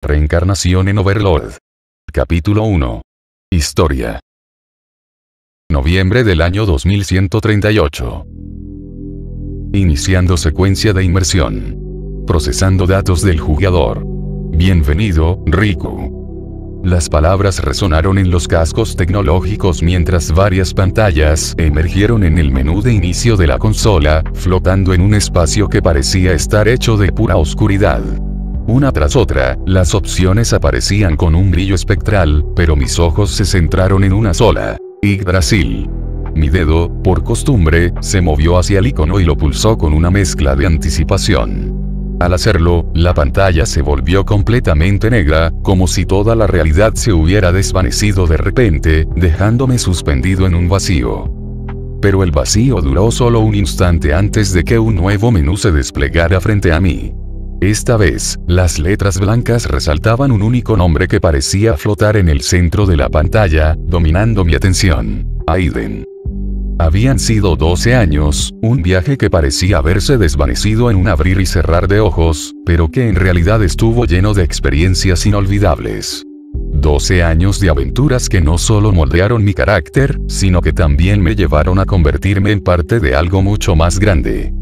Reencarnación en Overlord. Capítulo 1. Historia. Noviembre del año 2138. Iniciando secuencia de inmersión. Procesando datos del jugador. Bienvenido, Riku. Las palabras resonaron en los cascos tecnológicos mientras varias pantallas emergieron en el menú de inicio de la consola, flotando en un espacio que parecía estar hecho de pura oscuridad. Una tras otra, las opciones aparecían con un brillo espectral, pero mis ojos se centraron en una sola: Yggdrasil. Mi dedo, por costumbre, se movió hacia el icono y lo pulsó con una mezcla de anticipación. Al hacerlo, la pantalla se volvió completamente negra, como si toda la realidad se hubiera desvanecido de repente, dejándome suspendido en un vacío. Pero el vacío duró solo un instante antes de que un nuevo menú se desplegara frente a mí. Esta vez, las letras blancas resaltaban un único nombre que parecía flotar en el centro de la pantalla, dominando mi atención: Aiden. Habían sido 12 años, un viaje que parecía haberse desvanecido en un abrir y cerrar de ojos, pero que en realidad estuvo lleno de experiencias inolvidables. 12 años de aventuras que no solo moldearon mi carácter, sino que también me llevaron a convertirme en parte de algo mucho más grande.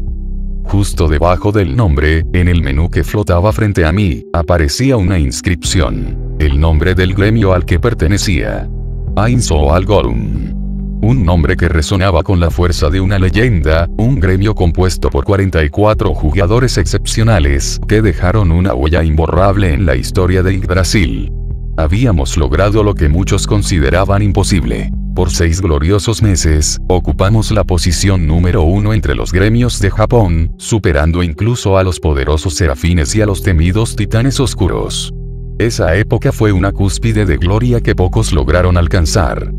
Justo debajo del nombre, en el menú que flotaba frente a mí, aparecía una inscripción: el nombre del gremio al que pertenecía. Ainzoal Gorum. Un nombre que resonaba con la fuerza de una leyenda, un gremio compuesto por 44 jugadores excepcionales, que dejaron una huella imborrable en la historia de Yggdrasil. Habíamos logrado lo que muchos consideraban imposible. Por 6 gloriosos meses, ocupamos la posición número 1 entre los gremios de Japón, superando incluso a los poderosos serafines y a los temidos titanes oscuros. Esa época fue una cúspide de gloria que pocos lograron alcanzar.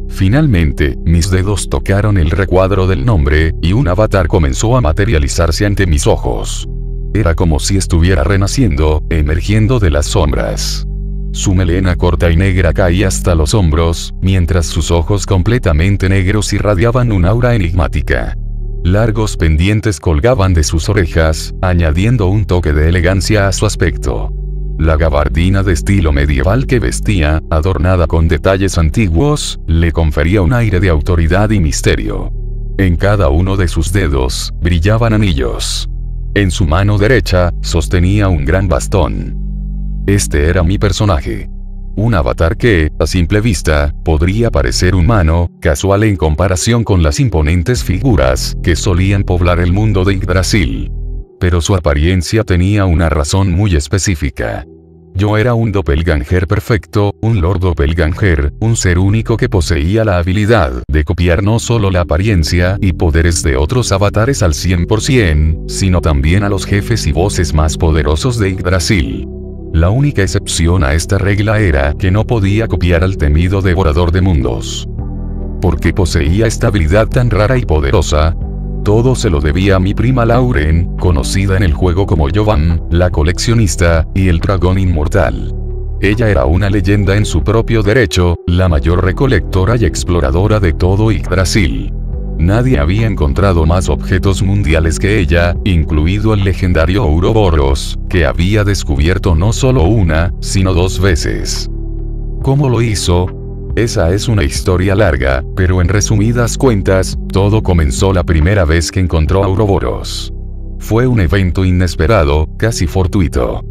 Finalmente, mis dedos tocaron el recuadro del nombre, y un avatar comenzó a materializarse ante mis ojos. Era como si estuviera renaciendo, emergiendo de las sombras. Su melena corta y negra caía hasta los hombros, mientras sus ojos completamente negros irradiaban un aura enigmática. Largos pendientes colgaban de sus orejas, añadiendo un toque de elegancia a su aspecto. La gabardina de estilo medieval que vestía, adornada con detalles antiguos, le confería un aire de autoridad y misterio. En cada uno de sus dedos, brillaban anillos. En su mano derecha, sostenía un gran bastón. Este era mi personaje. Un avatar que, a simple vista, podría parecer humano, casual en comparación con las imponentes figuras que solían poblar el mundo de Yggdrasil. Pero su apariencia tenía una razón muy específica. Yo era un doppelganger perfecto, un Lord Doppelganger, un ser único que poseía la habilidad de copiar no solo la apariencia y poderes de otros avatares al 100%, sino también a los jefes y voces más poderosos de Yggdrasil. La única excepción a esta regla era que no podía copiar al temido devorador de mundos. ¿Por qué poseía esta habilidad tan rara y poderosa? Todo se lo debía a mi prima Lauren, conocida en el juego como Jovan, la coleccionista, y el dragón inmortal. Ella era una leyenda en su propio derecho, la mayor recolectora y exploradora de todo Yggdrasil. Nadie había encontrado más objetos mundiales que ella, incluido el legendario Ouroboros, que había descubierto no solo una, sino 2 veces. ¿Cómo lo hizo? Esa es una historia larga, pero en resumidas cuentas, todo comenzó la primera vez que encontró a Ouroboros. Fue un evento inesperado, casi fortuito.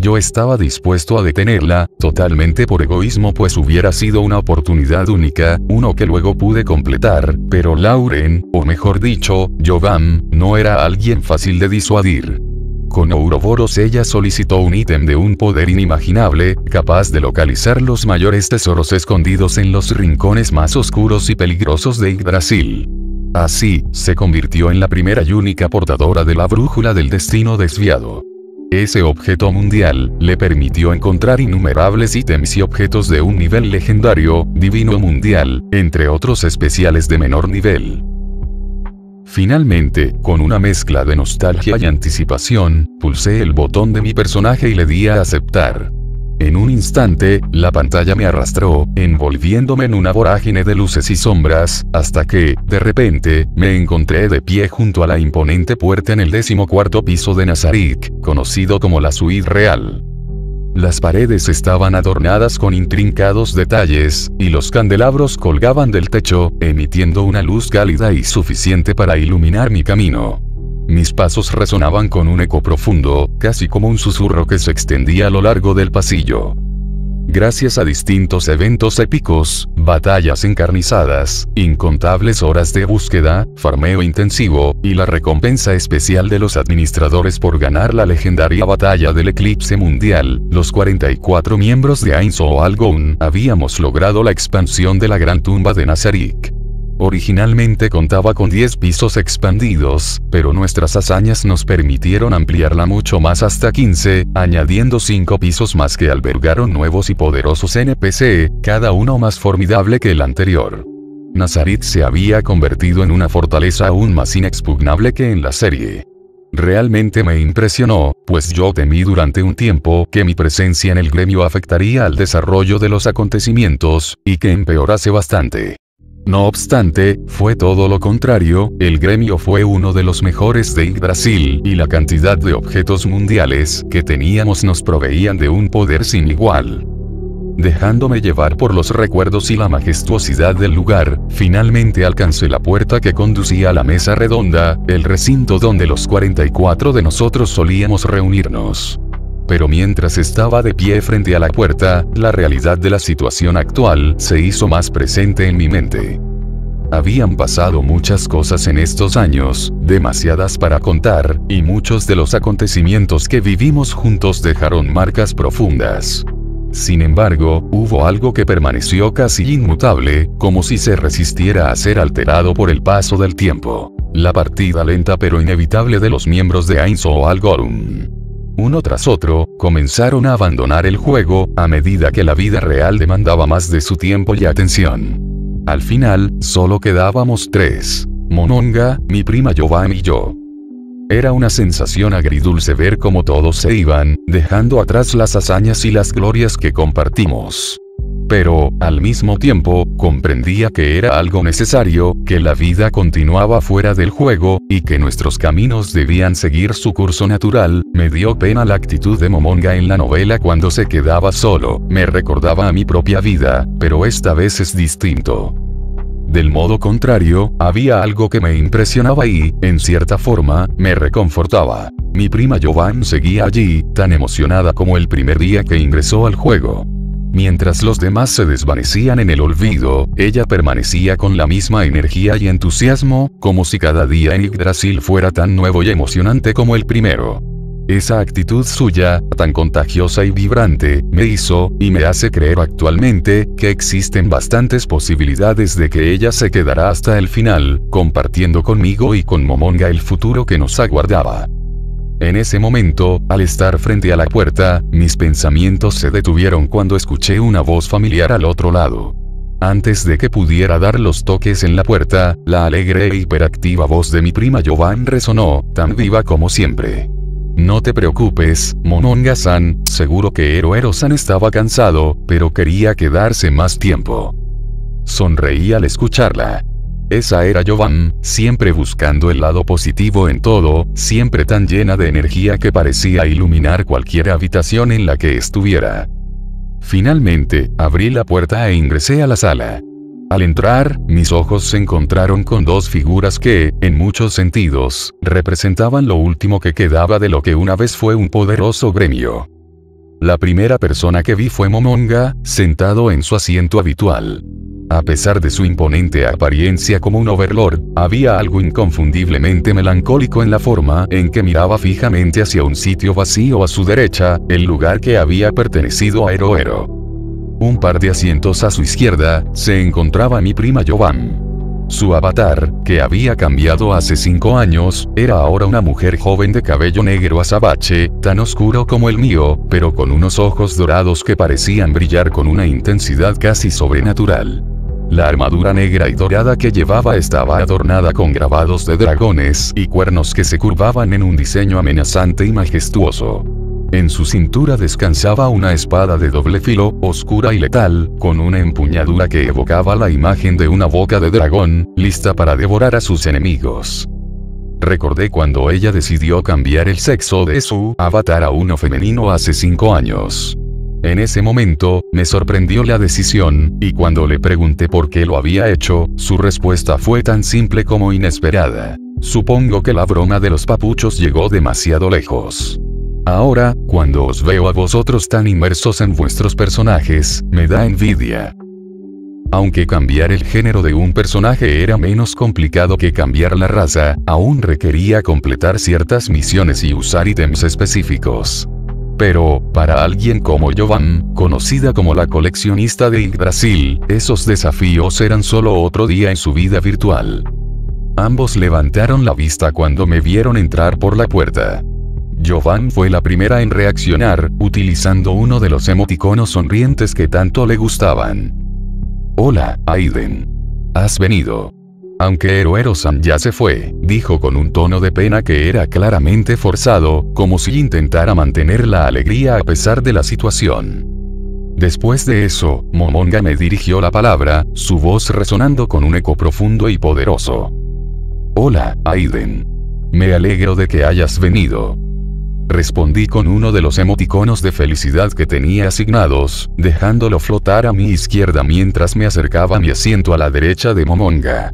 Yo estaba dispuesto a detenerla, totalmente por egoísmo, pues hubiera sido una oportunidad única, uno que luego pude completar, pero Lauren, o mejor dicho, Jovan, no era alguien fácil de disuadir. Con Ouroboros ella solicitó un ítem de un poder inimaginable, capaz de localizar los mayores tesoros escondidos en los rincones más oscuros y peligrosos de Yggdrasil. Así, se convirtió en la primera y única portadora de la brújula del destino desviado. Ese objeto mundial le permitió encontrar innumerables ítems y objetos de un nivel legendario, divino mundial, entre otros especiales de menor nivel. Finalmente, con una mezcla de nostalgia y anticipación, pulsé el botón de mi personaje y le di a aceptar. En un instante, la pantalla me arrastró, envolviéndome en una vorágine de luces y sombras, hasta que, de repente, me encontré de pie junto a la imponente puerta en el 14º piso de Nazarick, conocido como la Suite Real. Las paredes estaban adornadas con intrincados detalles, y los candelabros colgaban del techo, emitiendo una luz cálida y suficiente para iluminar mi camino. Mis pasos resonaban con un eco profundo, casi como un susurro que se extendía a lo largo del pasillo. Gracias a distintos eventos épicos, batallas encarnizadas, incontables horas de búsqueda, farmeo intensivo, y la recompensa especial de los administradores por ganar la legendaria batalla del eclipse mundial, los 44 miembros de Ain Soo Algon habíamos logrado la expansión de la gran tumba de Nazarik. Originalmente contaba con 10 pisos expandidos, pero nuestras hazañas nos permitieron ampliarla mucho más hasta 15, añadiendo 5 pisos más que albergaron nuevos y poderosos NPC, cada uno más formidable que el anterior. Nazarik se había convertido en una fortaleza aún más inexpugnable que en la serie. Realmente me impresionó, pues yo temí durante un tiempo que mi presencia en el gremio afectaría al desarrollo de los acontecimientos, y que empeorase bastante. No obstante, fue todo lo contrario, el gremio fue uno de los mejores de Yggdrasil, y la cantidad de objetos mundiales que teníamos nos proveían de un poder sin igual. Dejándome llevar por los recuerdos y la majestuosidad del lugar, finalmente alcancé la puerta que conducía a la mesa redonda, el recinto donde los 44 de nosotros solíamos reunirnos. Pero mientras estaba de pie frente a la puerta, la realidad de la situación actual se hizo más presente en mi mente. Habían pasado muchas cosas en estos años, demasiadas para contar, y muchos de los acontecimientos que vivimos juntos dejaron marcas profundas. Sin embargo, hubo algo que permaneció casi inmutable, como si se resistiera a ser alterado por el paso del tiempo: la partida lenta pero inevitable de los miembros de Ain Soo Algon. Uno tras otro, comenzaron a abandonar el juego, a medida que la vida real demandaba más de su tiempo y atención. Al final, solo quedábamos 3. Momonga, mi prima Yovan y yo. Era una sensación agridulce ver cómo todos se iban, dejando atrás las hazañas y las glorias que compartimos. Pero, al mismo tiempo, comprendía que era algo necesario, que la vida continuaba fuera del juego, y que nuestros caminos debían seguir su curso natural. Me dio pena la actitud de Momonga en la novela cuando se quedaba solo, me recordaba a mi propia vida, pero esta vez es distinto. Del modo contrario, había algo que me impresionaba y, en cierta forma, me reconfortaba. Mi prima Yovan seguía allí, tan emocionada como el primer día que ingresó al juego. Mientras los demás se desvanecían en el olvido, ella permanecía con la misma energía y entusiasmo, como si cada día en Yggdrasil fuera tan nuevo y emocionante como el primero. Esa actitud suya, tan contagiosa y vibrante, me hizo, y me hace creer actualmente, que existen bastantes posibilidades de que ella se quedará hasta el final, compartiendo conmigo y con Momonga el futuro que nos aguardaba. En ese momento, al estar frente a la puerta, mis pensamientos se detuvieron cuando escuché una voz familiar al otro lado. Antes de que pudiera dar los toques en la puerta, la alegre e hiperactiva voz de mi prima Yovan resonó, tan viva como siempre. No te preocupes, Momonga-san, seguro que Eroero-san estaba cansado, pero quería quedarse más tiempo. Sonreí al escucharla. Esa era Yovan, siempre buscando el lado positivo en todo, siempre tan llena de energía que parecía iluminar cualquier habitación en la que estuviera. Finalmente, abrí la puerta e ingresé a la sala. Al entrar, mis ojos se encontraron con 2 figuras que, en muchos sentidos, representaban lo último que quedaba de lo que una vez fue un poderoso gremio. La primera persona que vi fue Momonga, sentado en su asiento habitual. A pesar de su imponente apariencia como un overlord, había algo inconfundiblemente melancólico en la forma en que miraba fijamente hacia un sitio vacío a su derecha, el lugar que había pertenecido a Eroero. Un par de asientos a su izquierda, se encontraba mi prima Yovan. Su avatar, que había cambiado hace 5 años, era ahora una mujer joven de cabello negro azabache, tan oscuro como el mío, pero con unos ojos dorados que parecían brillar con una intensidad casi sobrenatural. La armadura negra y dorada que llevaba estaba adornada con grabados de dragones y cuernos que se curvaban en un diseño amenazante y majestuoso. En su cintura descansaba una espada de doble filo, oscura y letal, con una empuñadura que evocaba la imagen de una boca de dragón, lista para devorar a sus enemigos. Recordé cuando ella decidió cambiar el sexo de su avatar a uno femenino hace 5 años. En ese momento, me sorprendió la decisión, y cuando le pregunté por qué lo había hecho, su respuesta fue tan simple como inesperada. Supongo que la broma de los papuchos llegó demasiado lejos. Ahora, cuando os veo a vosotros tan inmersos en vuestros personajes, me da envidia. Aunque cambiar el género de un personaje era menos complicado que cambiar la raza, aún requería completar ciertas misiones y usar ítems específicos. Pero, para alguien como Jovan, conocida como la coleccionista de Yggdrasil, esos desafíos eran solo otro día en su vida virtual. Ambos levantaron la vista cuando me vieron entrar por la puerta. Jovan fue la primera en reaccionar, utilizando uno de los emoticonos sonrientes que tanto le gustaban. «Hola, Aiden. ¿Has venido?» Aunque Eruero-san ya se fue, dijo con un tono de pena que era claramente forzado, como si intentara mantener la alegría a pesar de la situación. Después de eso, Momonga me dirigió la palabra, su voz resonando con un eco profundo y poderoso. «Hola, Aiden. Me alegro de que hayas venido». Respondí con uno de los emoticonos de felicidad que tenía asignados, dejándolo flotar a mi izquierda mientras me acercaba a mi asiento a la derecha de Momonga.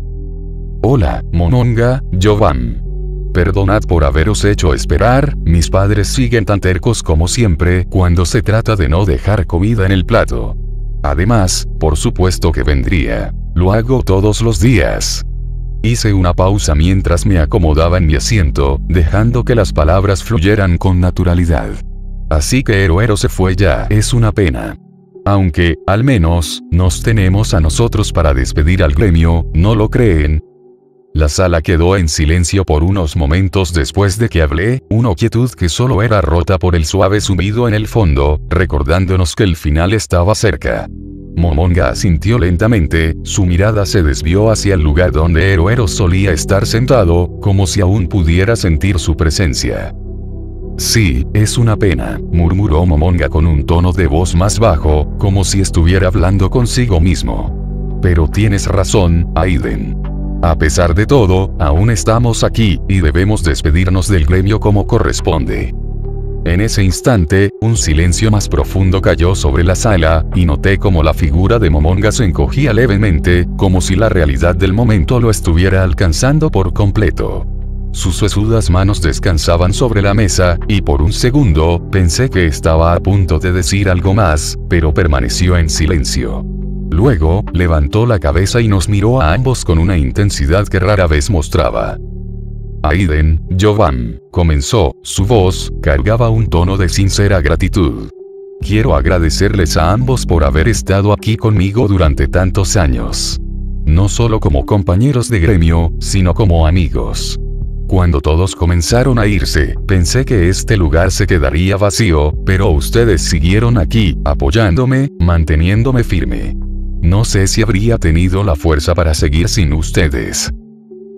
«Hola, Momonga, Jovan. Perdonad por haberos hecho esperar, mis padres siguen tan tercos como siempre cuando se trata de no dejar comida en el plato. Además, por supuesto que vendría. Lo hago todos los días». Hice una pausa mientras me acomodaba en mi asiento, dejando que las palabras fluyeran con naturalidad. Así que Eruero se fue ya, es una pena. Aunque, al menos, nos tenemos a nosotros para despedir al gremio, ¿no lo creen? La sala quedó en silencio por unos momentos después de que hablé, una quietud que solo era rota por el suave zumbido en el fondo, recordándonos que el final estaba cerca. Momonga asintió lentamente, su mirada se desvió hacia el lugar donde Eruero solía estar sentado, como si aún pudiera sentir su presencia. «Sí, es una pena», murmuró Momonga con un tono de voz más bajo, como si estuviera hablando consigo mismo. «Pero tienes razón, Aiden. A pesar de todo, aún estamos aquí, y debemos despedirnos del gremio como corresponde». En ese instante, un silencio más profundo cayó sobre la sala, y noté como la figura de Momonga se encogía levemente, como si la realidad del momento lo estuviera alcanzando por completo. Sus huesudas manos descansaban sobre la mesa, y por un segundo, pensé que estaba a punto de decir algo más, pero permaneció en silencio. Luego, levantó la cabeza y nos miró a ambos con una intensidad que rara vez mostraba. «Aiden, Jovan», comenzó, su voz cargaba un tono de sincera gratitud. «Quiero agradecerles a ambos por haber estado aquí conmigo durante tantos años. No solo como compañeros de gremio, sino como amigos. Cuando todos comenzaron a irse, pensé que este lugar se quedaría vacío, pero ustedes siguieron aquí, apoyándome, manteniéndome firme. No sé si habría tenido la fuerza para seguir sin ustedes».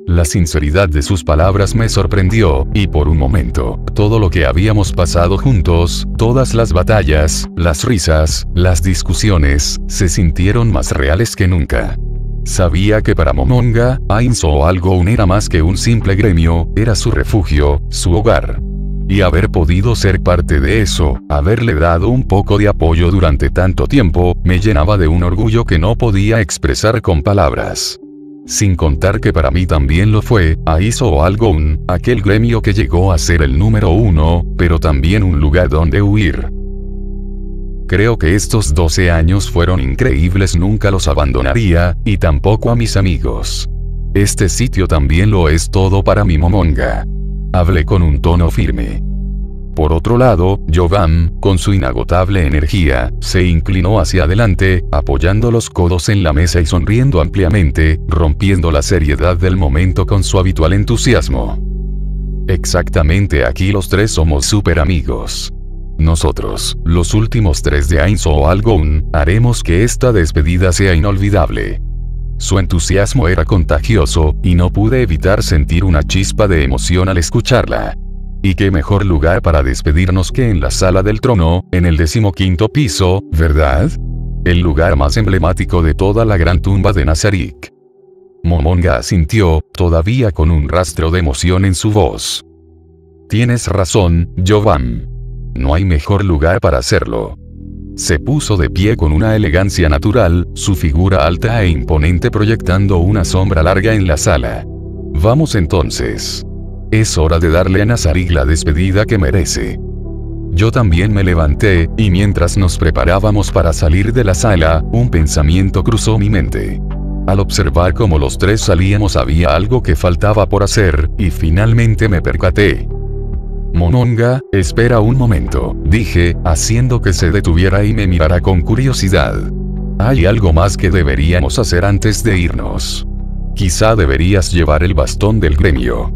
La sinceridad de sus palabras me sorprendió, y por un momento, todo lo que habíamos pasado juntos, todas las batallas, las risas, las discusiones, se sintieron más reales que nunca. Sabía que para Momonga, Ainzo Algon era más que un simple gremio, era su refugio, su hogar. Y haber podido ser parte de eso, haberle dado un poco de apoyo durante tanto tiempo, me llenaba de un orgullo que no podía expresar con palabras. Sin contar que para mí también lo fue, Ainzo Algon, aquel gremio que llegó a ser el número 1, pero también un lugar donde huir. Creo que estos 12 años fueron increíbles, nunca los abandonaría, y tampoco a mis amigos. Este sitio también lo es todo para mi Momonga. Hablé con un tono firme. Por otro lado, Jovan, con su inagotable energía, se inclinó hacia adelante, apoyando los codos en la mesa y sonriendo ampliamente, rompiendo la seriedad del momento con su habitual entusiasmo. Exactamente, aquí los tres somos súper amigos. Nosotros, los últimos 3 de Ainzo Algon, haremos que esta despedida sea inolvidable. Su entusiasmo era contagioso, y no pude evitar sentir una chispa de emoción al escucharla. Y qué mejor lugar para despedirnos que en la sala del trono, en el 15º piso, ¿verdad? El lugar más emblemático de toda la gran tumba de Nazarick. Momonga asintió, todavía con un rastro de emoción en su voz. Tienes razón, Jovan. No hay mejor lugar para hacerlo. Se puso de pie con una elegancia natural, su figura alta e imponente proyectando una sombra larga en la sala. Vamos entonces. Es hora de darle a Nazarik la despedida que merece. Yo también me levanté, y mientras nos preparábamos para salir de la sala, un pensamiento cruzó mi mente. Al observar cómo los tres salíamos había algo que faltaba por hacer, y finalmente me percaté. Momonga, espera un momento, dije, haciendo que se detuviera y me mirara con curiosidad. Hay algo más que deberíamos hacer antes de irnos. Quizá deberías llevar el bastón del gremio.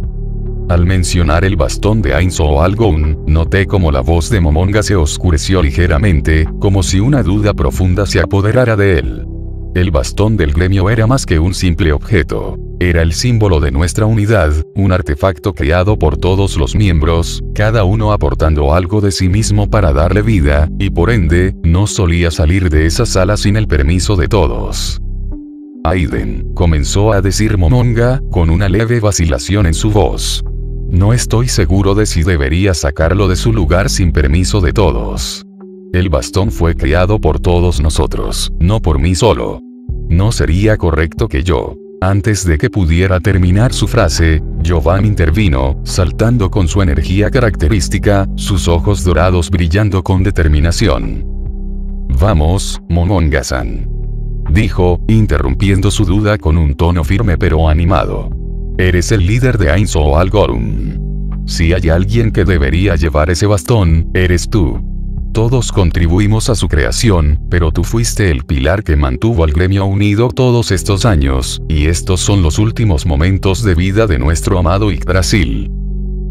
Al mencionar el bastón de Ainzo Algon, noté como la voz de Momonga se oscureció ligeramente, como si una duda profunda se apoderara de él. El bastón del gremio era más que un simple objeto. Era el símbolo de nuestra unidad, un artefacto creado por todos los miembros, cada uno aportando algo de sí mismo para darle vida, y por ende, no solía salir de esa sala sin el permiso de todos. Aiden, comenzó a decir Momonga, con una leve vacilación en su voz. No estoy seguro de si debería sacarlo de su lugar sin permiso de todos. El bastón fue creado por todos nosotros, no por mí solo. No sería correcto que yo. Antes de que pudiera terminar su frase, Jovan intervino, saltando con su energía característica, sus ojos dorados brillando con determinación. Vamos, Momonga-san, dijo, interrumpiendo su duda con un tono firme pero animado. Eres el líder de Ainzo Algorum. Si hay alguien que debería llevar ese bastón, eres tú. Todos contribuimos a su creación, pero tú fuiste el pilar que mantuvo al gremio unido todos estos años, y estos son los últimos momentos de vida de nuestro amado Yggdrasil.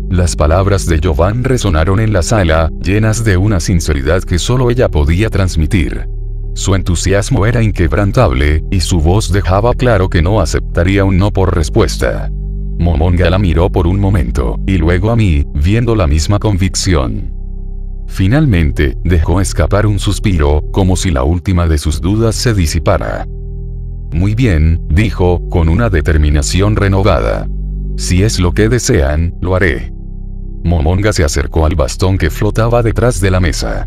Las palabras de Jovan resonaron en la sala, llenas de una sinceridad que solo ella podía transmitir. Su entusiasmo era inquebrantable, y su voz dejaba claro que no aceptaría un no por respuesta. Momonga la miró por un momento, y luego a mí, viendo la misma convicción. Finalmente, dejó escapar un suspiro, como si la última de sus dudas se disipara. Muy bien, dijo, con una determinación renovada. Si es lo que desean, lo haré. Momonga se acercó al bastón que flotaba detrás de la mesa.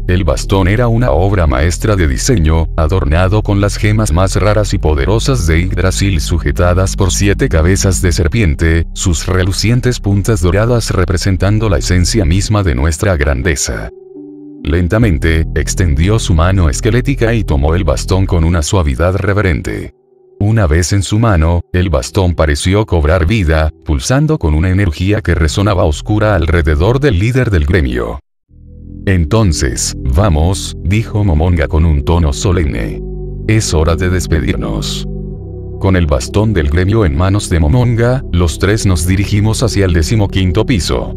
El bastón era una obra maestra de diseño, adornado con las gemas más raras y poderosas de Yggdrasil sujetadas por 7 cabezas de serpiente, sus relucientes puntas doradas representando la esencia misma de nuestra grandeza. Lentamente, extendió su mano esquelética y tomó el bastón con una suavidad reverente. Una vez en su mano, el bastón pareció cobrar vida, pulsando con una energía que resonaba oscura alrededor del líder del gremio. Entonces, vamos, dijo Momonga con un tono solemne. Es hora de despedirnos. Con el bastón del gremio en manos de Momonga, los tres nos dirigimos hacia el 15º piso.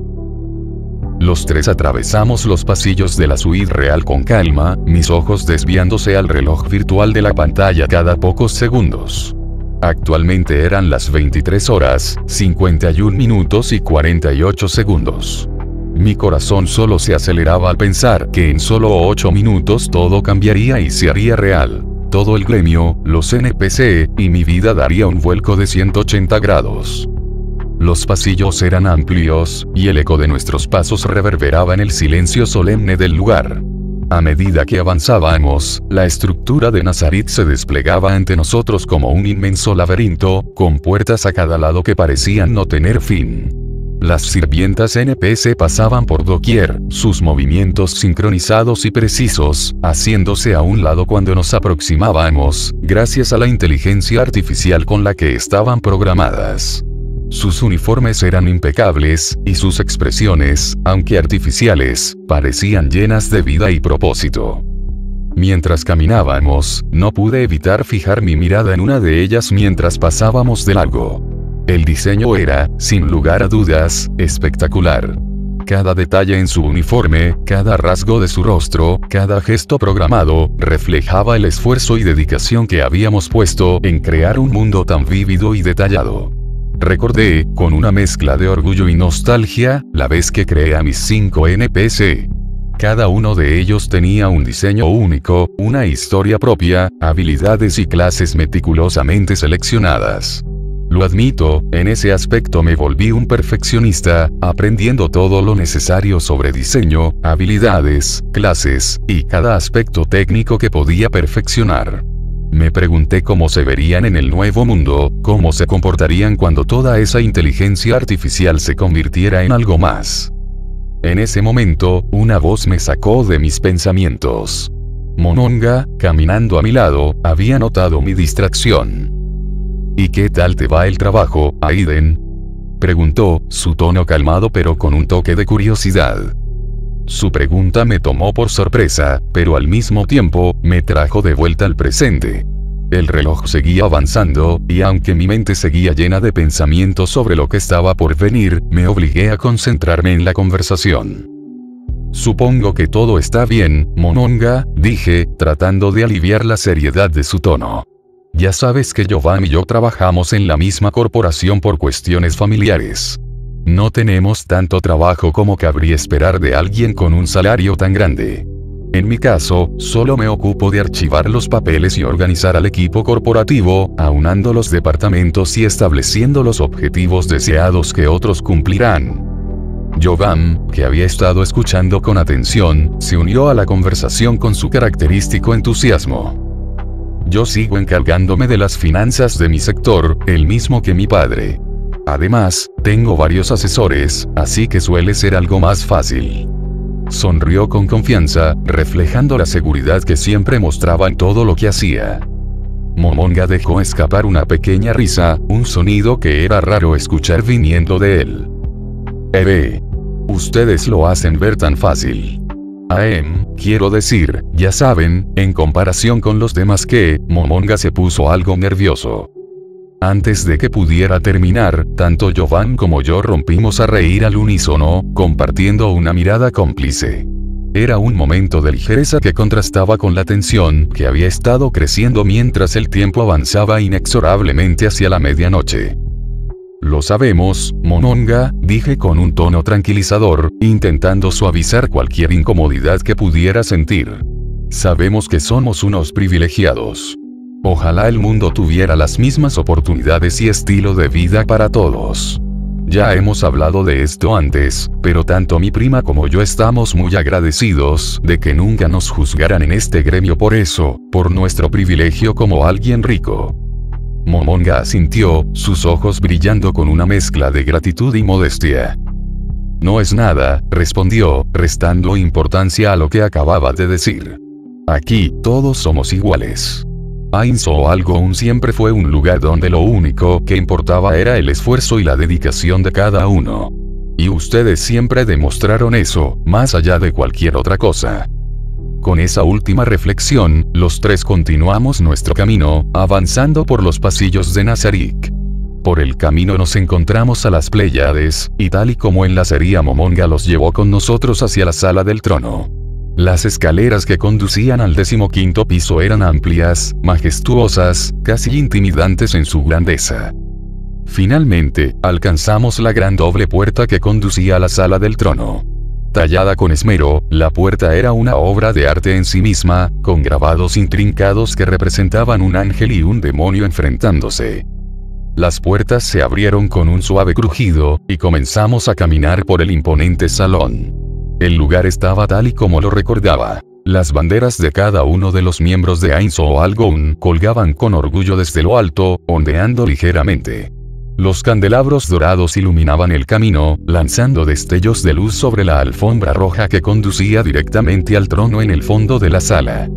Los tres atravesamos los pasillos de la suite real con calma, mis ojos desviándose al reloj virtual de la pantalla cada pocos segundos. Actualmente eran las 23 horas, 51 minutos y 48 segundos. Mi corazón solo se aceleraba al pensar que en solo 8 minutos todo cambiaría y se haría real. Todo el gremio, los NPC, y mi vida daría un vuelco de 180 grados. Los pasillos eran amplios, y el eco de nuestros pasos reverberaba en el silencio solemne del lugar. A medida que avanzábamos, la estructura de Nazarik se desplegaba ante nosotros como un inmenso laberinto, con puertas a cada lado que parecían no tener fin. Las sirvientas NPC pasaban por doquier, sus movimientos sincronizados y precisos, haciéndose a un lado cuando nos aproximábamos, gracias a la inteligencia artificial con la que estaban programadas. Sus uniformes eran impecables, y sus expresiones, aunque artificiales, parecían llenas de vida y propósito. Mientras caminábamos, no pude evitar fijar mi mirada en una de ellas mientras pasábamos de largo. El diseño era, sin lugar a dudas, espectacular. Cada detalle en su uniforme, cada rasgo de su rostro, cada gesto programado, reflejaba el esfuerzo y dedicación que habíamos puesto en crear un mundo tan vívido y detallado. Recordé, con una mezcla de orgullo y nostalgia, la vez que creé a mis 5 NPC. Cada uno de ellos tenía un diseño único, una historia propia, habilidades y clases meticulosamente seleccionadas. Lo admito, en ese aspecto me volví un perfeccionista, aprendiendo todo lo necesario sobre diseño, habilidades, clases, y cada aspecto técnico que podía perfeccionar. Me pregunté cómo se verían en el nuevo mundo, cómo se comportarían cuando toda esa inteligencia artificial se convirtiera en algo más. En ese momento, una voz me sacó de mis pensamientos. Momonga, caminando a mi lado, había notado mi distracción. ¿Y qué tal te va el trabajo, Aiden?, preguntó, su tono calmado pero con un toque de curiosidad. Su pregunta me tomó por sorpresa, pero al mismo tiempo, me trajo de vuelta al presente. El reloj seguía avanzando, y aunque mi mente seguía llena de pensamientos sobre lo que estaba por venir, me obligué a concentrarme en la conversación. Supongo que todo está bien, Momonga, dije, tratando de aliviar la seriedad de su tono. Ya sabes que Jovan y yo trabajamos en la misma corporación por cuestiones familiares. No tenemos tanto trabajo como cabría esperar de alguien con un salario tan grande. En mi caso, solo me ocupo de archivar los papeles y organizar al equipo corporativo, aunando los departamentos y estableciendo los objetivos deseados que otros cumplirán. Jovan, que había estado escuchando con atención, se unió a la conversación con su característico entusiasmo. Yo sigo encargándome de las finanzas de mi sector, el mismo que mi padre. Además, tengo varios asesores, así que suele ser algo más fácil. Sonrió con confianza, reflejando la seguridad que siempre mostraba en todo lo que hacía. Momonga dejó escapar una pequeña risa, un sonido que era raro escuchar viniendo de él. Ustedes lo hacen ver tan fácil. Quiero decir, ya saben, en comparación con los demás que, Momonga se puso algo nervioso. Antes de que pudiera terminar, tanto Jovan como yo rompimos a reír al unísono, compartiendo una mirada cómplice. Era un momento de ligereza que contrastaba con la tensión que había estado creciendo mientras el tiempo avanzaba inexorablemente hacia la medianoche. Lo sabemos, Momonga, dije con un tono tranquilizador, intentando suavizar cualquier incomodidad que pudiera sentir. Sabemos que somos unos privilegiados. Ojalá el mundo tuviera las mismas oportunidades y estilo de vida para todos. Ya hemos hablado de esto antes, pero tanto mi prima como yo estamos muy agradecidos de que nunca nos juzgaran en este gremio por eso, por nuestro privilegio como alguien rico. Momonga asintió, sus ojos brillando con una mezcla de gratitud y modestia. No es nada, respondió, restando importancia a lo que acababa de decir. Aquí, todos somos iguales. Ainso Algoun siempre fue un lugar donde lo único que importaba era el esfuerzo y la dedicación de cada uno. Y ustedes siempre demostraron eso, más allá de cualquier otra cosa. Con esa última reflexión, los tres continuamos nuestro camino, avanzando por los pasillos de Nazarick. Por el camino nos encontramos a las Pléyades, y tal y como en la serie Momonga los llevó con nosotros hacia la sala del trono. Las escaleras que conducían al 15º piso eran amplias, majestuosas, casi intimidantes en su grandeza. Finalmente, alcanzamos la gran doble puerta que conducía a la sala del trono. Tallada con esmero, la puerta era una obra de arte en sí misma, con grabados intrincados que representaban un ángel y un demonio enfrentándose. Las puertas se abrieron con un suave crujido, y comenzamos a caminar por el imponente salón. El lugar estaba tal y como lo recordaba. Las banderas de cada uno de los miembros de Ainso Algoun colgaban con orgullo desde lo alto, ondeando ligeramente. Los candelabros dorados iluminaban el camino, lanzando destellos de luz sobre la alfombra roja que conducía directamente al trono en el fondo de la sala.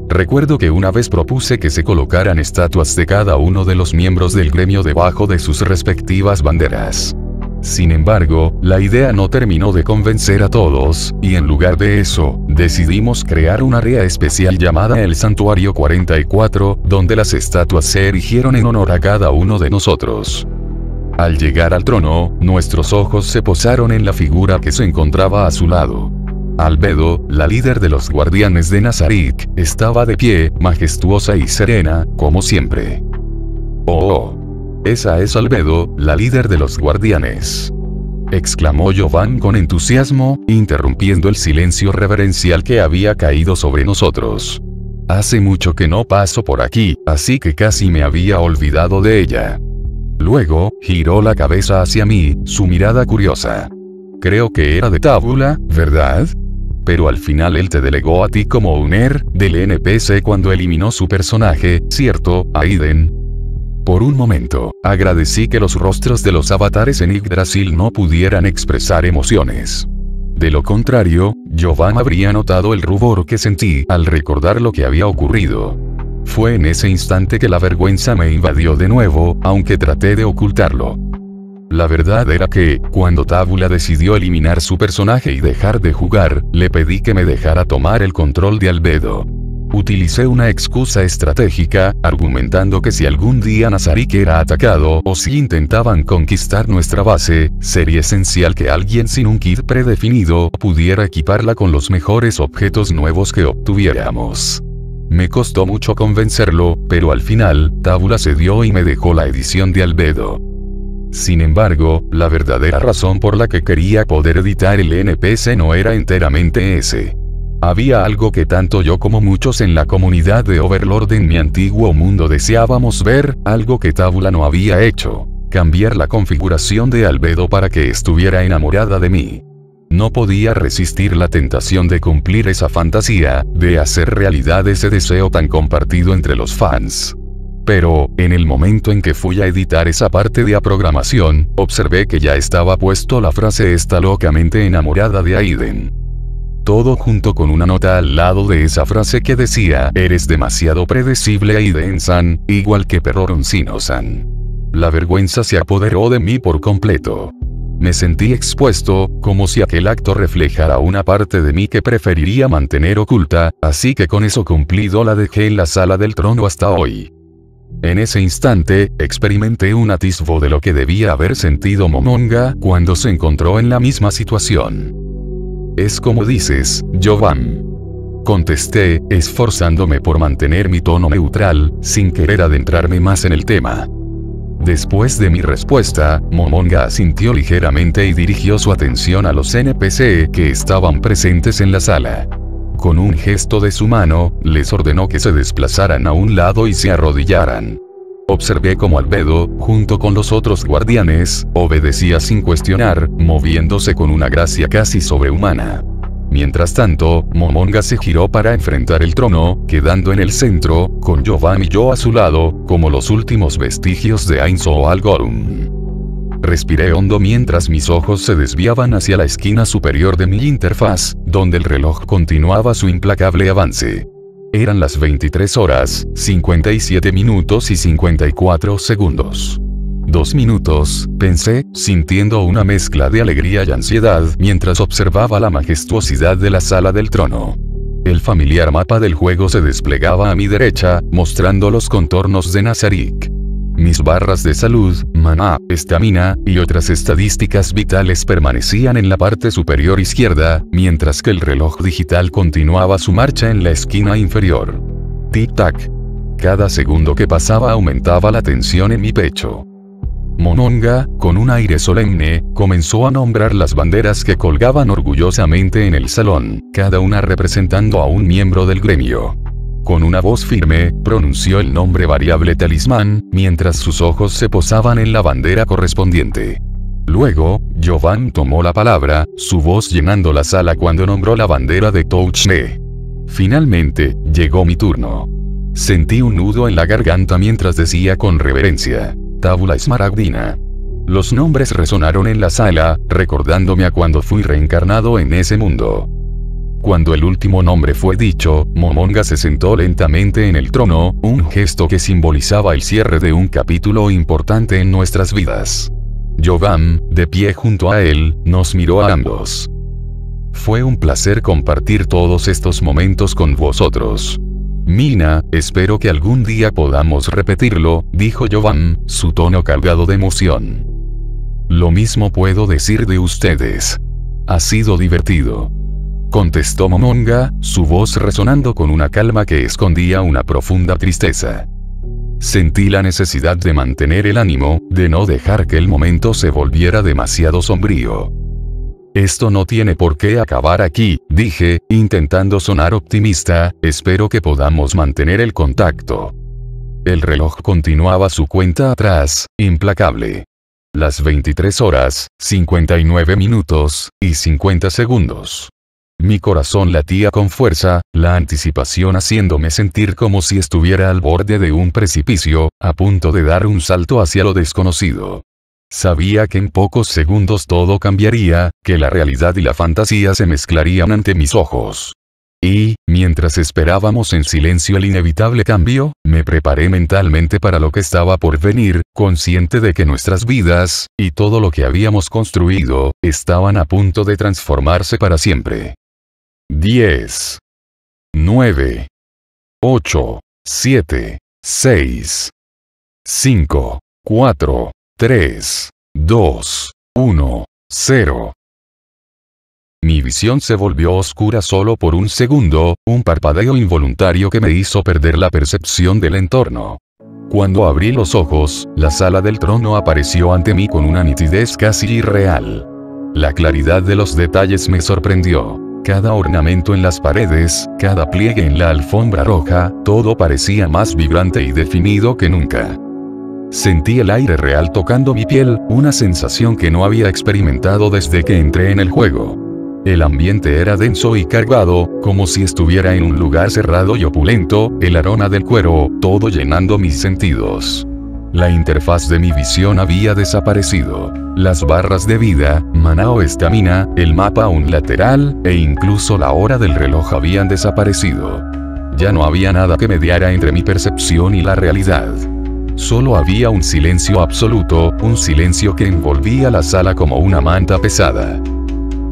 Recuerdo que una vez propuse que se colocaran estatuas de cada uno de los miembros del gremio debajo de sus respectivas banderas. Sin embargo, la idea no terminó de convencer a todos, y en lugar de eso, decidimos crear un área especial llamada el Santuario 44, donde las estatuas se erigieron en honor a cada uno de nosotros. Al llegar al trono, nuestros ojos se posaron en la figura que se encontraba a su lado. Albedo, la líder de los guardianes de Nazarick, estaba de pie, majestuosa y serena, como siempre. ¡Oh! Esa es Albedo, la líder de los guardianes. exclamó Jovan con entusiasmo, interrumpiendo el silencio reverencial que había caído sobre nosotros. Hace mucho que no paso por aquí, así que casi me había olvidado de ella. Luego, giró la cabeza hacia mí, su mirada curiosa. Creo que era de Tábula, ¿verdad? Pero al final él te delegó a ti como owner del NPC cuando eliminó su personaje, ¿cierto, Aiden? Por un momento, agradecí que los rostros de los avatares en Yggdrasil no pudieran expresar emociones. De lo contrario, Jovan habría notado el rubor que sentí al recordar lo que había ocurrido. Fue en ese instante que la vergüenza me invadió de nuevo, aunque traté de ocultarlo. La verdad era que, cuando Tábula decidió eliminar su personaje y dejar de jugar, le pedí que me dejara tomar el control de Albedo. Utilicé una excusa estratégica, argumentando que si algún día Nazarik era atacado o si intentaban conquistar nuestra base, sería esencial que alguien sin un kit predefinido pudiera equiparla con los mejores objetos nuevos que obtuviéramos. Me costó mucho convencerlo, pero al final, Tábula cedió y me dejó la edición de Albedo. Sin embargo, la verdadera razón por la que quería poder editar el NPC no era enteramente ese. Había algo que tanto yo como muchos en la comunidad de Overlord en mi antiguo mundo deseábamos ver, algo que Tábula no había hecho: cambiar la configuración de Albedo para que estuviera enamorada de mí. No podía resistir la tentación de cumplir esa fantasía, de hacer realidad ese deseo tan compartido entre los fans. Pero, en el momento en que fui a editar esa parte de la programación, observé que ya estaba puesto la frase "está locamente enamorada de Aiden". Todo junto con una nota al lado de esa frase que decía: "eres demasiado predecible, Aiden-san, igual que Peroroncino-san". La vergüenza se apoderó de mí por completo. Me sentí expuesto, como si aquel acto reflejara una parte de mí que preferiría mantener oculta, así que con eso cumplido la dejé en la sala del trono hasta hoy. En ese instante, experimenté un atisbo de lo que debía haber sentido Momonga cuando se encontró en la misma situación. Es como dices, Jovan. Contesté, esforzándome por mantener mi tono neutral, sin querer adentrarme más en el tema. Después de mi respuesta, Momonga asintió ligeramente y dirigió su atención a los NPC que estaban presentes en la sala. Con un gesto de su mano, les ordenó que se desplazaran a un lado y se arrodillaran. Observé cómo Albedo, junto con los otros guardianes, obedecía sin cuestionar, moviéndose con una gracia casi sobrehumana. Mientras tanto, Momonga se giró para enfrentar el trono, quedando en el centro, con Jovan y yo a su lado, como los últimos vestigios de Ainzo Algorum. Respiré hondo mientras mis ojos se desviaban hacia la esquina superior de mi interfaz, donde el reloj continuaba su implacable avance. Eran las 23 horas, 57 minutos y 54 segundos. 2 minutos, pensé, sintiendo una mezcla de alegría y ansiedad mientras observaba la majestuosidad de la sala del trono. El familiar mapa del juego se desplegaba a mi derecha, mostrando los contornos de Nazarik. Mis barras de salud, maná, estamina, y otras estadísticas vitales permanecían en la parte superior izquierda, mientras que el reloj digital continuaba su marcha en la esquina inferior. Tic-tac. Cada segundo que pasaba aumentaba la tensión en mi pecho. Momonga, con un aire solemne, comenzó a nombrar las banderas que colgaban orgullosamente en el salón, cada una representando a un miembro del gremio. Con una voz firme, pronunció el nombre variable talismán, mientras sus ojos se posaban en la bandera correspondiente. Luego, Jovan tomó la palabra, su voz llenando la sala cuando nombró la bandera de Touchne. Finalmente, llegó mi turno. Sentí un nudo en la garganta mientras decía con reverencia: Tábula Esmaragdina. Los nombres resonaron en la sala, recordándome a cuando fui reencarnado en ese mundo. Cuando el último nombre fue dicho, Momonga se sentó lentamente en el trono, un gesto que simbolizaba el cierre de un capítulo importante en nuestras vidas. Jovan, de pie junto a él, nos miró a ambos. Fue un placer compartir todos estos momentos con vosotros. Mina, espero que algún día podamos repetirlo, dijo Jovan, su tono cargado de emoción. Lo mismo puedo decir de ustedes. Ha sido divertido. Contestó Momonga, su voz resonando con una calma que escondía una profunda tristeza. Sentí la necesidad de mantener el ánimo, de no dejar que el momento se volviera demasiado sombrío. Esto no tiene por qué acabar aquí, dije, intentando sonar optimista, espero que podamos mantener el contacto. El reloj continuaba su cuenta atrás, implacable. Las 23 horas, 59 minutos, y 50 segundos. Mi corazón latía con fuerza, la anticipación haciéndome sentir como si estuviera al borde de un precipicio, a punto de dar un salto hacia lo desconocido. Sabía que en pocos segundos todo cambiaría, que la realidad y la fantasía se mezclarían ante mis ojos. Y, mientras esperábamos en silencio el inevitable cambio, me preparé mentalmente para lo que estaba por venir, consciente de que nuestras vidas, y todo lo que habíamos construido, estaban a punto de transformarse para siempre. 10, 9, 8, 7, 6, 5, 4, 3, 2, 1, 0. Mi visión se volvió oscura solo por un segundo, un parpadeo involuntario que me hizo perder la percepción del entorno. Cuando abrí los ojos, la sala del trono apareció ante mí con una nitidez casi irreal. La claridad de los detalles me sorprendió. Cada ornamento en las paredes, cada pliegue en la alfombra roja, todo parecía más vibrante y definido que nunca. Sentí el aire real tocando mi piel, una sensación que no había experimentado desde que entré en el juego. El ambiente era denso y cargado, como si estuviera en un lugar cerrado y opulento, el aroma del cuero, todo llenando mis sentidos. La interfaz de mi visión había desaparecido. Las barras de vida, maná o estamina, el mapa a un lateral, e incluso la hora del reloj habían desaparecido. Ya no había nada que mediara entre mi percepción y la realidad. Solo había un silencio absoluto, un silencio que envolvía la sala como una manta pesada.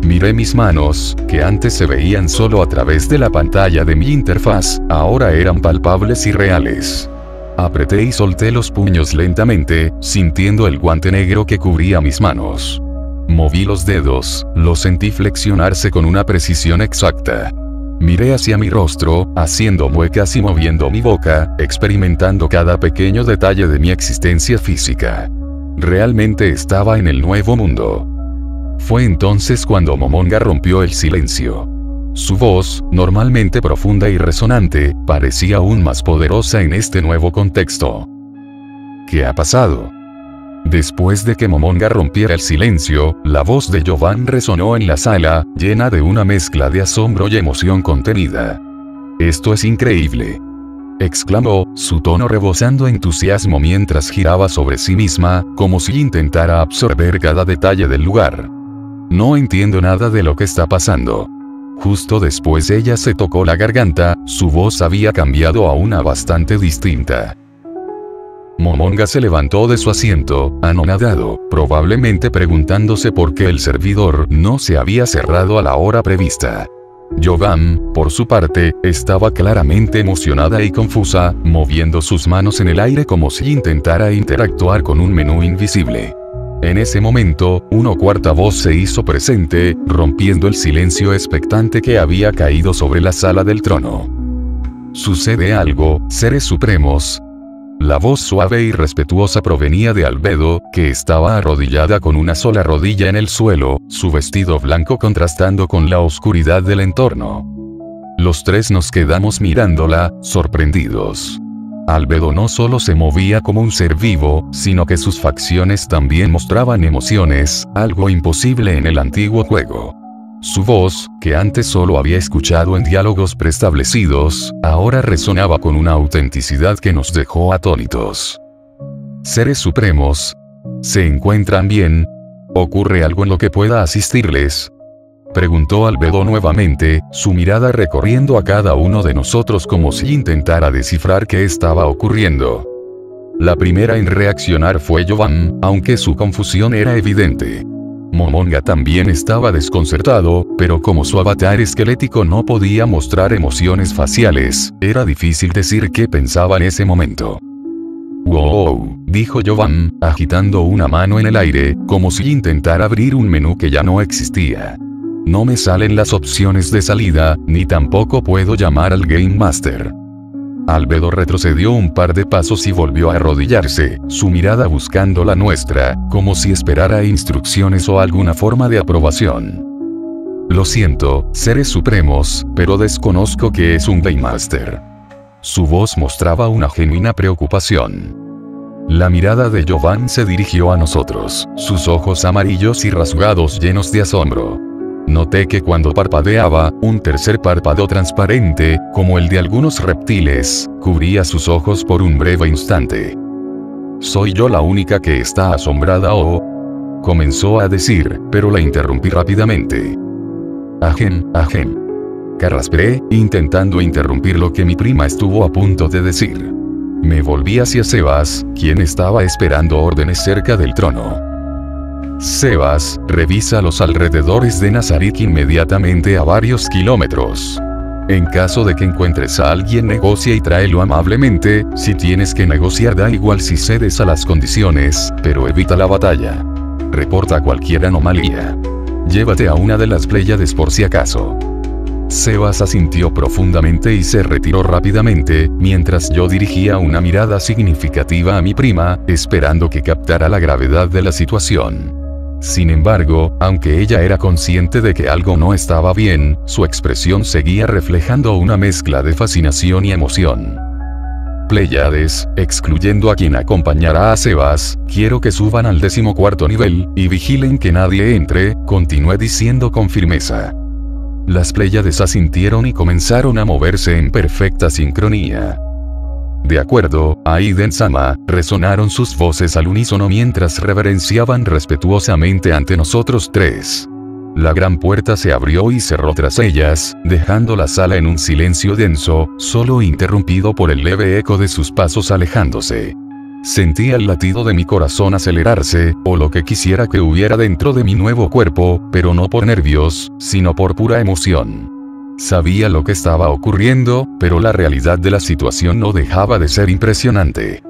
Miré mis manos, que antes se veían solo a través de la pantalla de mi interfaz, ahora eran palpables y reales. Apreté y solté los puños lentamente, sintiendo el guante negro que cubría mis manos. Moví los dedos, los sentí flexionarse con una precisión exacta. Miré hacia mi rostro, haciendo muecas y moviendo mi boca, experimentando cada pequeño detalle de mi existencia física. Realmente estaba en el nuevo mundo. Fue entonces cuando Momonga rompió el silencio. Su voz, normalmente profunda y resonante, parecía aún más poderosa en este nuevo contexto. ¿Qué ha pasado? Después de que Momonga rompiera el silencio, la voz de Jovan resonó en la sala, llena de una mezcla de asombro y emoción contenida. «Esto es increíble», exclamó, su tono rebosando entusiasmo mientras giraba sobre sí misma, como si intentara absorber cada detalle del lugar. «No entiendo nada de lo que está pasando». Justo después ella se tocó la garganta, su voz había cambiado a una bastante distinta. Momonga se levantó de su asiento, anonadado, probablemente preguntándose por qué el servidor no se había cerrado a la hora prevista. Jovan, por su parte, estaba claramente emocionada y confusa, moviendo sus manos en el aire como si intentara interactuar con un menú invisible. En ese momento, una cuarta voz se hizo presente, rompiendo el silencio expectante que había caído sobre la sala del trono. «Sucede algo, seres supremos». La voz suave y respetuosa provenía de Albedo, que estaba arrodillada con una sola rodilla en el suelo, su vestido blanco contrastando con la oscuridad del entorno. Los tres nos quedamos mirándola, sorprendidos. Albedo no solo se movía como un ser vivo, sino que sus facciones también mostraban emociones, algo imposible en el antiguo juego. Su voz, que antes solo había escuchado en diálogos preestablecidos, ahora resonaba con una autenticidad que nos dejó atónitos. «Seres supremos, ¿se encuentran bien? ¿Ocurre algo en lo que pueda asistirles?», preguntó Albedo nuevamente, su mirada recorriendo a cada uno de nosotros como si intentara descifrar qué estaba ocurriendo. La primera en reaccionar fue Jovan, aunque su confusión era evidente. Momonga también estaba desconcertado, pero como su avatar esquelético no podía mostrar emociones faciales, era difícil decir qué pensaba en ese momento. «Wow», dijo Jovan, agitando una mano en el aire, como si intentara abrir un menú que ya no existía. «No me salen las opciones de salida, ni tampoco puedo llamar al Game Master». Albedo retrocedió un par de pasos y volvió a arrodillarse, su mirada buscando la nuestra, como si esperara instrucciones o alguna forma de aprobación. Lo siento, seres supremos, pero desconozco qué es un Baymaster. Su voz mostraba una genuina preocupación. La mirada de Jovan se dirigió a nosotros, sus ojos amarillos y rasgados llenos de asombro. Noté que cuando parpadeaba, un tercer párpado transparente, como el de algunos reptiles, cubría sus ojos por un breve instante. ¿Soy yo la única que está asombrada o...? Comenzó a decir, pero la interrumpí rápidamente. Ajem. Carraspeé, intentando interrumpir lo que mi prima estuvo a punto de decir. Me volví hacia Sebas, quien estaba esperando órdenes cerca del trono. Sebas, revisa los alrededores de Nazarik inmediatamente a varios kilómetros. En caso de que encuentres a alguien, negocia y tráelo amablemente. Si tienes que negociar, da igual si cedes a las condiciones, pero evita la batalla. Reporta cualquier anomalía. Llévate a una de las Pléyades por si acaso. Sebas asintió profundamente y se retiró rápidamente, mientras yo dirigía una mirada significativa a mi prima, esperando que captara la gravedad de la situación. Sin embargo, aunque ella era consciente de que algo no estaba bien, su expresión seguía reflejando una mezcla de fascinación y emoción. Pléyades, excluyendo a quien acompañará a Sebas, quiero que suban al 14º nivel, y vigilen que nadie entre, continué diciendo con firmeza. Las Pléyades asintieron y comenzaron a moverse en perfecta sincronía. De acuerdo, Aiden-sama, resonaron sus voces al unísono mientras reverenciaban respetuosamente ante nosotros tres. La gran puerta se abrió y cerró tras ellas, dejando la sala en un silencio denso, solo interrumpido por el leve eco de sus pasos alejándose. Sentía el latido de mi corazón acelerarse, o lo que quisiera que hubiera dentro de mi nuevo cuerpo, pero no por nervios, sino por pura emoción. Sabía lo que estaba ocurriendo, pero la realidad de la situación no dejaba de ser impresionante.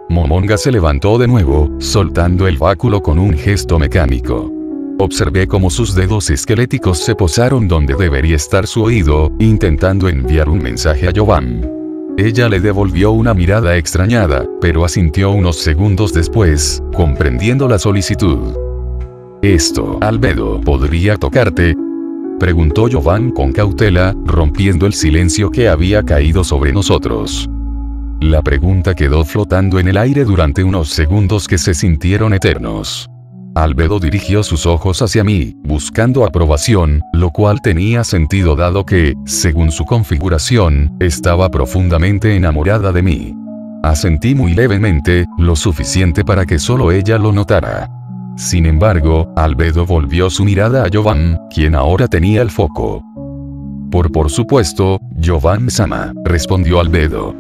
Momonga se levantó de nuevo, soltando el báculo con un gesto mecánico. Observé cómo sus dedos esqueléticos se posaron donde debería estar su oído, intentando enviar un mensaje a Jovan. Ella le devolvió una mirada extrañada, pero asintió unos segundos después, comprendiendo la solicitud. «Esto, Albedo, ¿podría tocarte?», preguntó Jovan con cautela, rompiendo el silencio que había caído sobre nosotros. La pregunta quedó flotando en el aire durante unos segundos que se sintieron eternos. Albedo dirigió sus ojos hacia mí, buscando aprobación, lo cual tenía sentido dado que, según su configuración, estaba profundamente enamorada de mí. Asentí muy levemente, lo suficiente para que solo ella lo notara. Sin embargo, Albedo volvió su mirada a Jovan, quien ahora tenía el foco. Por supuesto, Jovan-sama, respondió Albedo.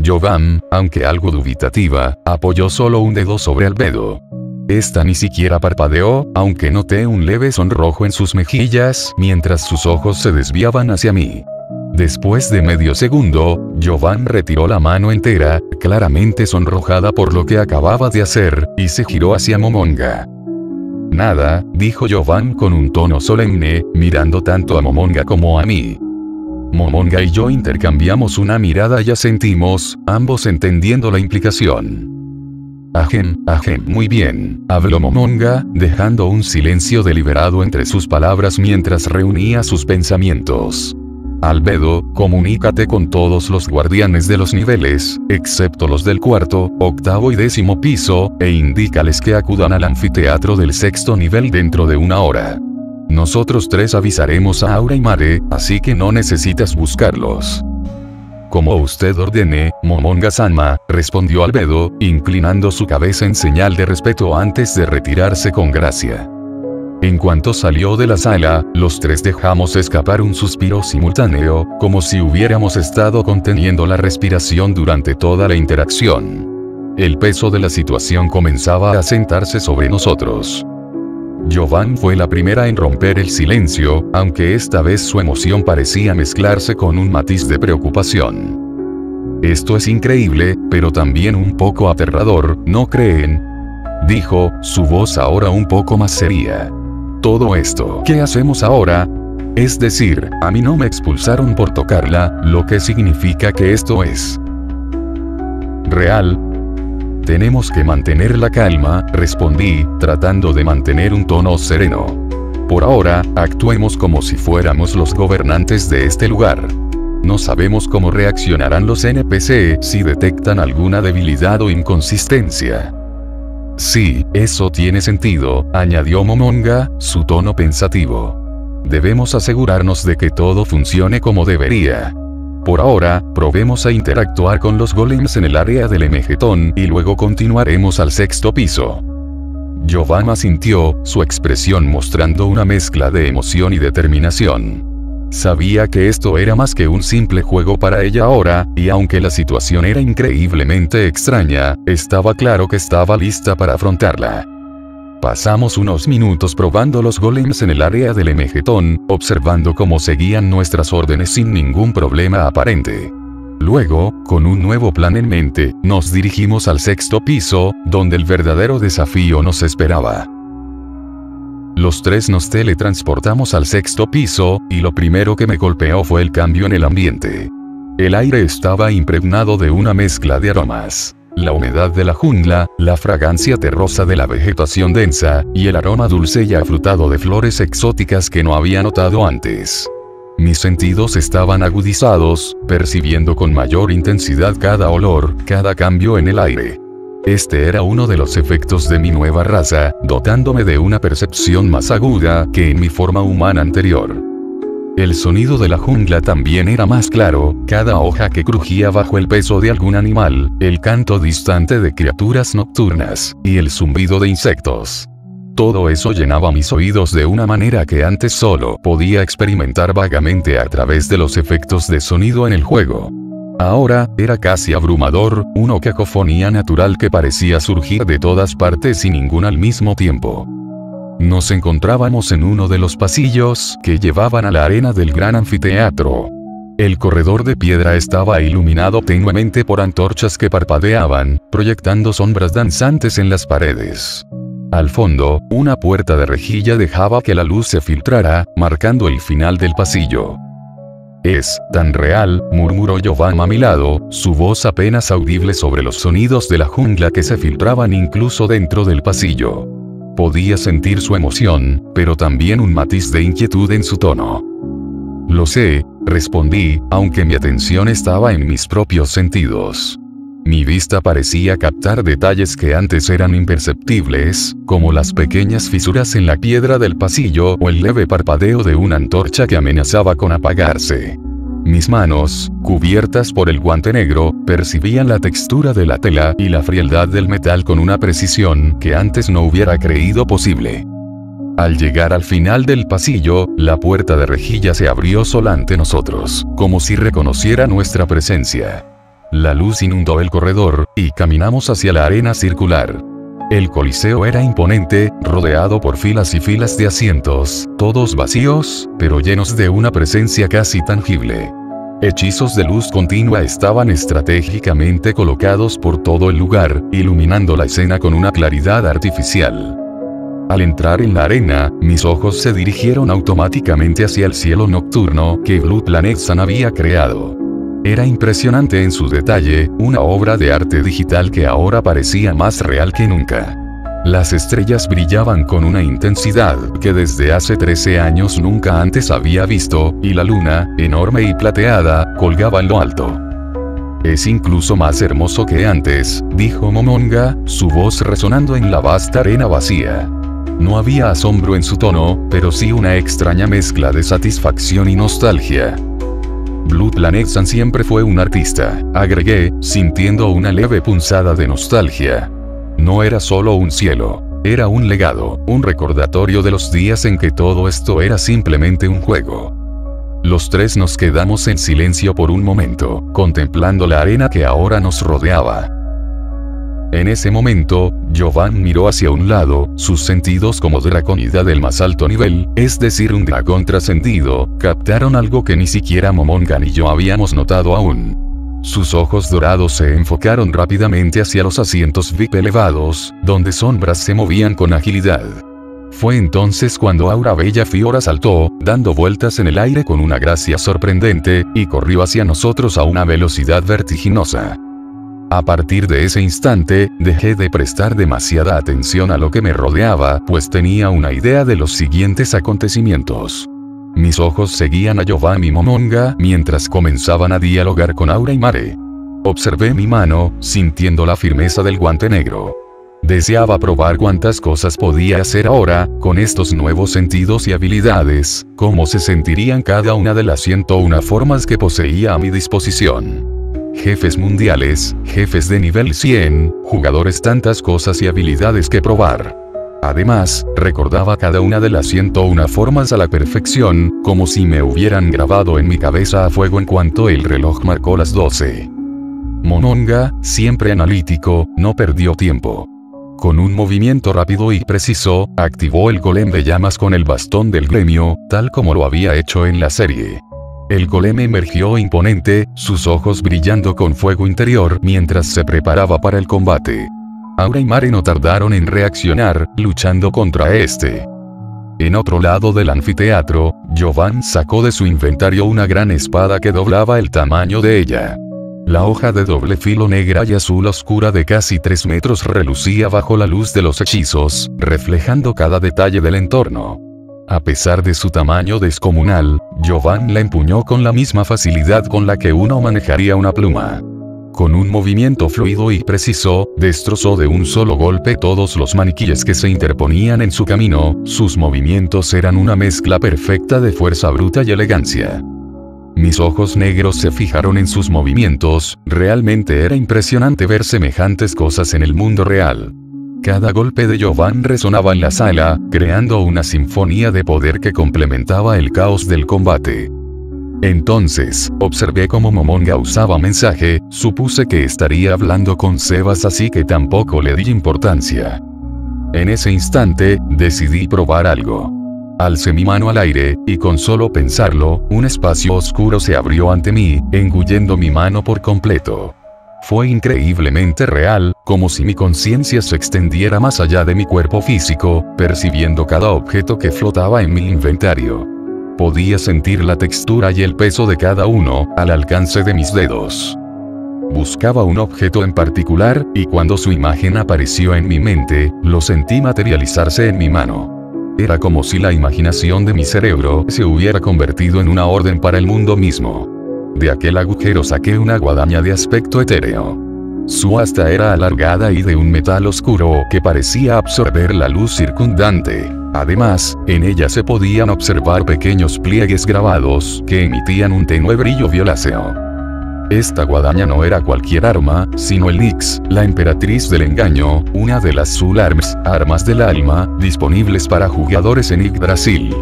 Jovan, aunque algo dubitativa, apoyó solo un dedo sobre Albedo. Esta ni siquiera parpadeó, aunque noté un leve sonrojo en sus mejillas, mientras sus ojos se desviaban hacia mí. Después de medio segundo, Jovan retiró la mano entera, claramente sonrojada por lo que acababa de hacer, y se giró hacia Momonga. «Nada», dijo Jovan con un tono solemne, mirando tanto a Momonga como a mí. Momonga y yo intercambiamos una mirada y asentimos, ambos entendiendo la implicación. «Ajem, muy bien», habló Momonga, dejando un silencio deliberado entre sus palabras mientras reunía sus pensamientos. «Albedo, comunícate con todos los guardianes de los niveles, excepto los del 4º, 8º y 10º piso, e indícales que acudan al anfiteatro del 6º nivel dentro de 1 hora. Nosotros tres avisaremos a Aura y Mare, así que no necesitas buscarlos». «Como usted ordene, Momonga-sama», respondió Albedo, inclinando su cabeza en señal de respeto antes de retirarse con gracia. En cuanto salió de la sala, los tres dejamos escapar un suspiro simultáneo, como si hubiéramos estado conteniendo la respiración durante toda la interacción. El peso de la situación comenzaba a asentarse sobre nosotros. Jovan fue la primera en romper el silencio, aunque esta vez su emoción parecía mezclarse con un matiz de preocupación. «Esto es increíble, pero también un poco aterrador, ¿no creen?», dijo, su voz ahora un poco más seria. «Todo esto, ¿qué hacemos ahora?». Es decir, a mí no me expulsaron por tocarla, lo que significa que esto es real. Tenemos que mantener la calma, respondí, tratando de mantener un tono sereno. Por ahora, actuemos como si fuéramos los gobernantes de este lugar. No sabemos cómo reaccionarán los NPC si detectan alguna debilidad o inconsistencia. Sí, eso tiene sentido, añadió Momonga, su tono pensativo. Debemos asegurarnos de que todo funcione como debería. Por ahora, probemos a interactuar con los golems en el área del Emegetón y luego continuaremos al 6º piso. Giovanna asintió, su expresión mostrando una mezcla de emoción y determinación. Sabía que esto era más que un simple juego para ella ahora, y aunque la situación era increíblemente extraña, estaba claro que estaba lista para afrontarla. Pasamos unos minutos probando los golems en el área del Emegetón, observando cómo seguían nuestras órdenes sin ningún problema aparente. Luego, con un nuevo plan en mente, nos dirigimos al 6º piso, donde el verdadero desafío nos esperaba. Los tres nos teletransportamos al 6º piso, y lo primero que me golpeó fue el cambio en el ambiente. El aire estaba impregnado de una mezcla de aromas. La humedad de la jungla, la fragancia terrosa de la vegetación densa, y el aroma dulce y afrutado de flores exóticas que no había notado antes. Mis sentidos estaban agudizados, percibiendo con mayor intensidad cada olor, cada cambio en el aire. Este era uno de los efectos de mi nueva raza, dotándome de una percepción más aguda que en mi forma humana anterior. El sonido de la jungla también era más claro, cada hoja que crujía bajo el peso de algún animal, el canto distante de criaturas nocturnas, y el zumbido de insectos. Todo eso llenaba mis oídos de una manera que antes solo podía experimentar vagamente a través de los efectos de sonido en el juego. Ahora, era casi abrumador, una cacofonía natural que parecía surgir de todas partes y ninguna al mismo tiempo. Nos encontrábamos en uno de los pasillos que llevaban a la arena del gran anfiteatro. El corredor de piedra estaba iluminado tenuemente por antorchas que parpadeaban, proyectando sombras danzantes en las paredes. Al fondo, una puerta de rejilla dejaba que la luz se filtrara, marcando el final del pasillo. Es tan real, murmuró Giovanna a mi lado, su voz apenas audible sobre los sonidos de la jungla que se filtraban incluso dentro del pasillo. Podía sentir su emoción, pero también un matiz de inquietud en su tono. Lo sé, respondí, aunque mi atención estaba en mis propios sentidos. Mi vista parecía captar detalles que antes eran imperceptibles, como las pequeñas fisuras en la piedra del pasillo o el leve parpadeo de una antorcha que amenazaba con apagarse. Mis manos, cubiertas por el guante negro, percibían la textura de la tela y la frialdad del metal con una precisión que antes no hubiera creído posible. Al llegar al final del pasillo, la puerta de rejilla se abrió sola ante nosotros, como si reconociera nuestra presencia. La luz inundó el corredor, y caminamos hacia la arena circular. El coliseo era imponente, rodeado por filas y filas de asientos, todos vacíos, pero llenos de una presencia casi tangible. Hechizos de luz continua estaban estratégicamente colocados por todo el lugar, iluminando la escena con una claridad artificial. Al entrar en la arena, mis ojos se dirigieron automáticamente hacia el cielo nocturno que Blue Planet Sun había creado. Era impresionante en su detalle, una obra de arte digital que ahora parecía más real que nunca. Las estrellas brillaban con una intensidad que desde hace 13 años nunca antes había visto, y la luna, enorme y plateada, colgaba en lo alto. Es incluso más hermoso que antes, dijo Momonga, su voz resonando en la vasta arena vacía. No había asombro en su tono, pero sí una extraña mezcla de satisfacción y nostalgia. Blue Planet Sun siempre fue un artista, agregué, sintiendo una leve punzada de nostalgia. No era solo un cielo, era un legado, un recordatorio de los días en que todo esto era simplemente un juego. Los tres nos quedamos en silencio por un momento, contemplando la arena que ahora nos rodeaba. En ese momento, Giovanna miró hacia un lado, sus sentidos como draconidad del más alto nivel, es decir un dragón trascendido, captaron algo que ni siquiera Momonga ni yo habíamos notado aún. Sus ojos dorados se enfocaron rápidamente hacia los asientos VIP elevados, donde sombras se movían con agilidad. Fue entonces cuando Aura Bella Fiora saltó, dando vueltas en el aire con una gracia sorprendente, y corrió hacia nosotros a una velocidad vertiginosa. A partir de ese instante, dejé de prestar demasiada atención a lo que me rodeaba, pues tenía una idea de los siguientes acontecimientos. Mis ojos seguían a Giovanni Momonga mientras comenzaban a dialogar con Aura y Mare. Observé mi mano, sintiendo la firmeza del guante negro. Deseaba probar cuántas cosas podía hacer ahora, con estos nuevos sentidos y habilidades, cómo se sentirían cada una de las 101 formas que poseía a mi disposición. Jefes mundiales, jefes de nivel 100, jugadores, tantas cosas y habilidades que probar. Además, recordaba cada una de las 101 formas a la perfección, como si me hubieran grabado en mi cabeza a fuego en cuanto el reloj marcó las 12. Momonga, siempre analítico, no perdió tiempo. Con un movimiento rápido y preciso, activó el golem de llamas con el bastón del gremio, tal como lo había hecho en la serie. El golem emergió imponente, sus ojos brillando con fuego interior mientras se preparaba para el combate. Aura y Mare no tardaron en reaccionar, luchando contra este. En otro lado del anfiteatro, Giovanni sacó de su inventario una gran espada que doblaba el tamaño de ella. La hoja de doble filo negra y azul oscura de casi 3 metros relucía bajo la luz de los hechizos, reflejando cada detalle del entorno. A pesar de su tamaño descomunal, Giovanni la empuñó con la misma facilidad con la que uno manejaría una pluma. Con un movimiento fluido y preciso, destrozó de un solo golpe todos los maniquíes que se interponían en su camino, sus movimientos eran una mezcla perfecta de fuerza bruta y elegancia. Mis ojos negros se fijaron en sus movimientos, realmente era impresionante ver semejantes cosas en el mundo real. Cada golpe de Giovanni resonaba en la sala, creando una sinfonía de poder que complementaba el caos del combate. Entonces, observé cómo Momonga usaba mensaje, supuse que estaría hablando con Sebas, así que tampoco le di importancia. En ese instante, decidí probar algo. Alcé mi mano al aire, y con solo pensarlo, un espacio oscuro se abrió ante mí, engullendo mi mano por completo. Fue increíblemente real, como si mi conciencia se extendiera más allá de mi cuerpo físico, percibiendo cada objeto que flotaba en mi inventario. Podía sentir la textura y el peso de cada uno, al alcance de mis dedos. Buscaba un objeto en particular, y cuando su imagen apareció en mi mente, lo sentí materializarse en mi mano. Era como si la imaginación de mi cerebro se hubiera convertido en una orden para el mundo mismo. De aquel agujero saqué una guadaña de aspecto etéreo. Su asta era alargada y de un metal oscuro que parecía absorber la luz circundante. Además, en ella se podían observar pequeños pliegues grabados que emitían un tenue brillo violáceo. Esta guadaña no era cualquier arma, sino el Nyx, la emperatriz del engaño, una de las Soul Arms, armas del alma, disponibles para jugadores en Yggdrasil.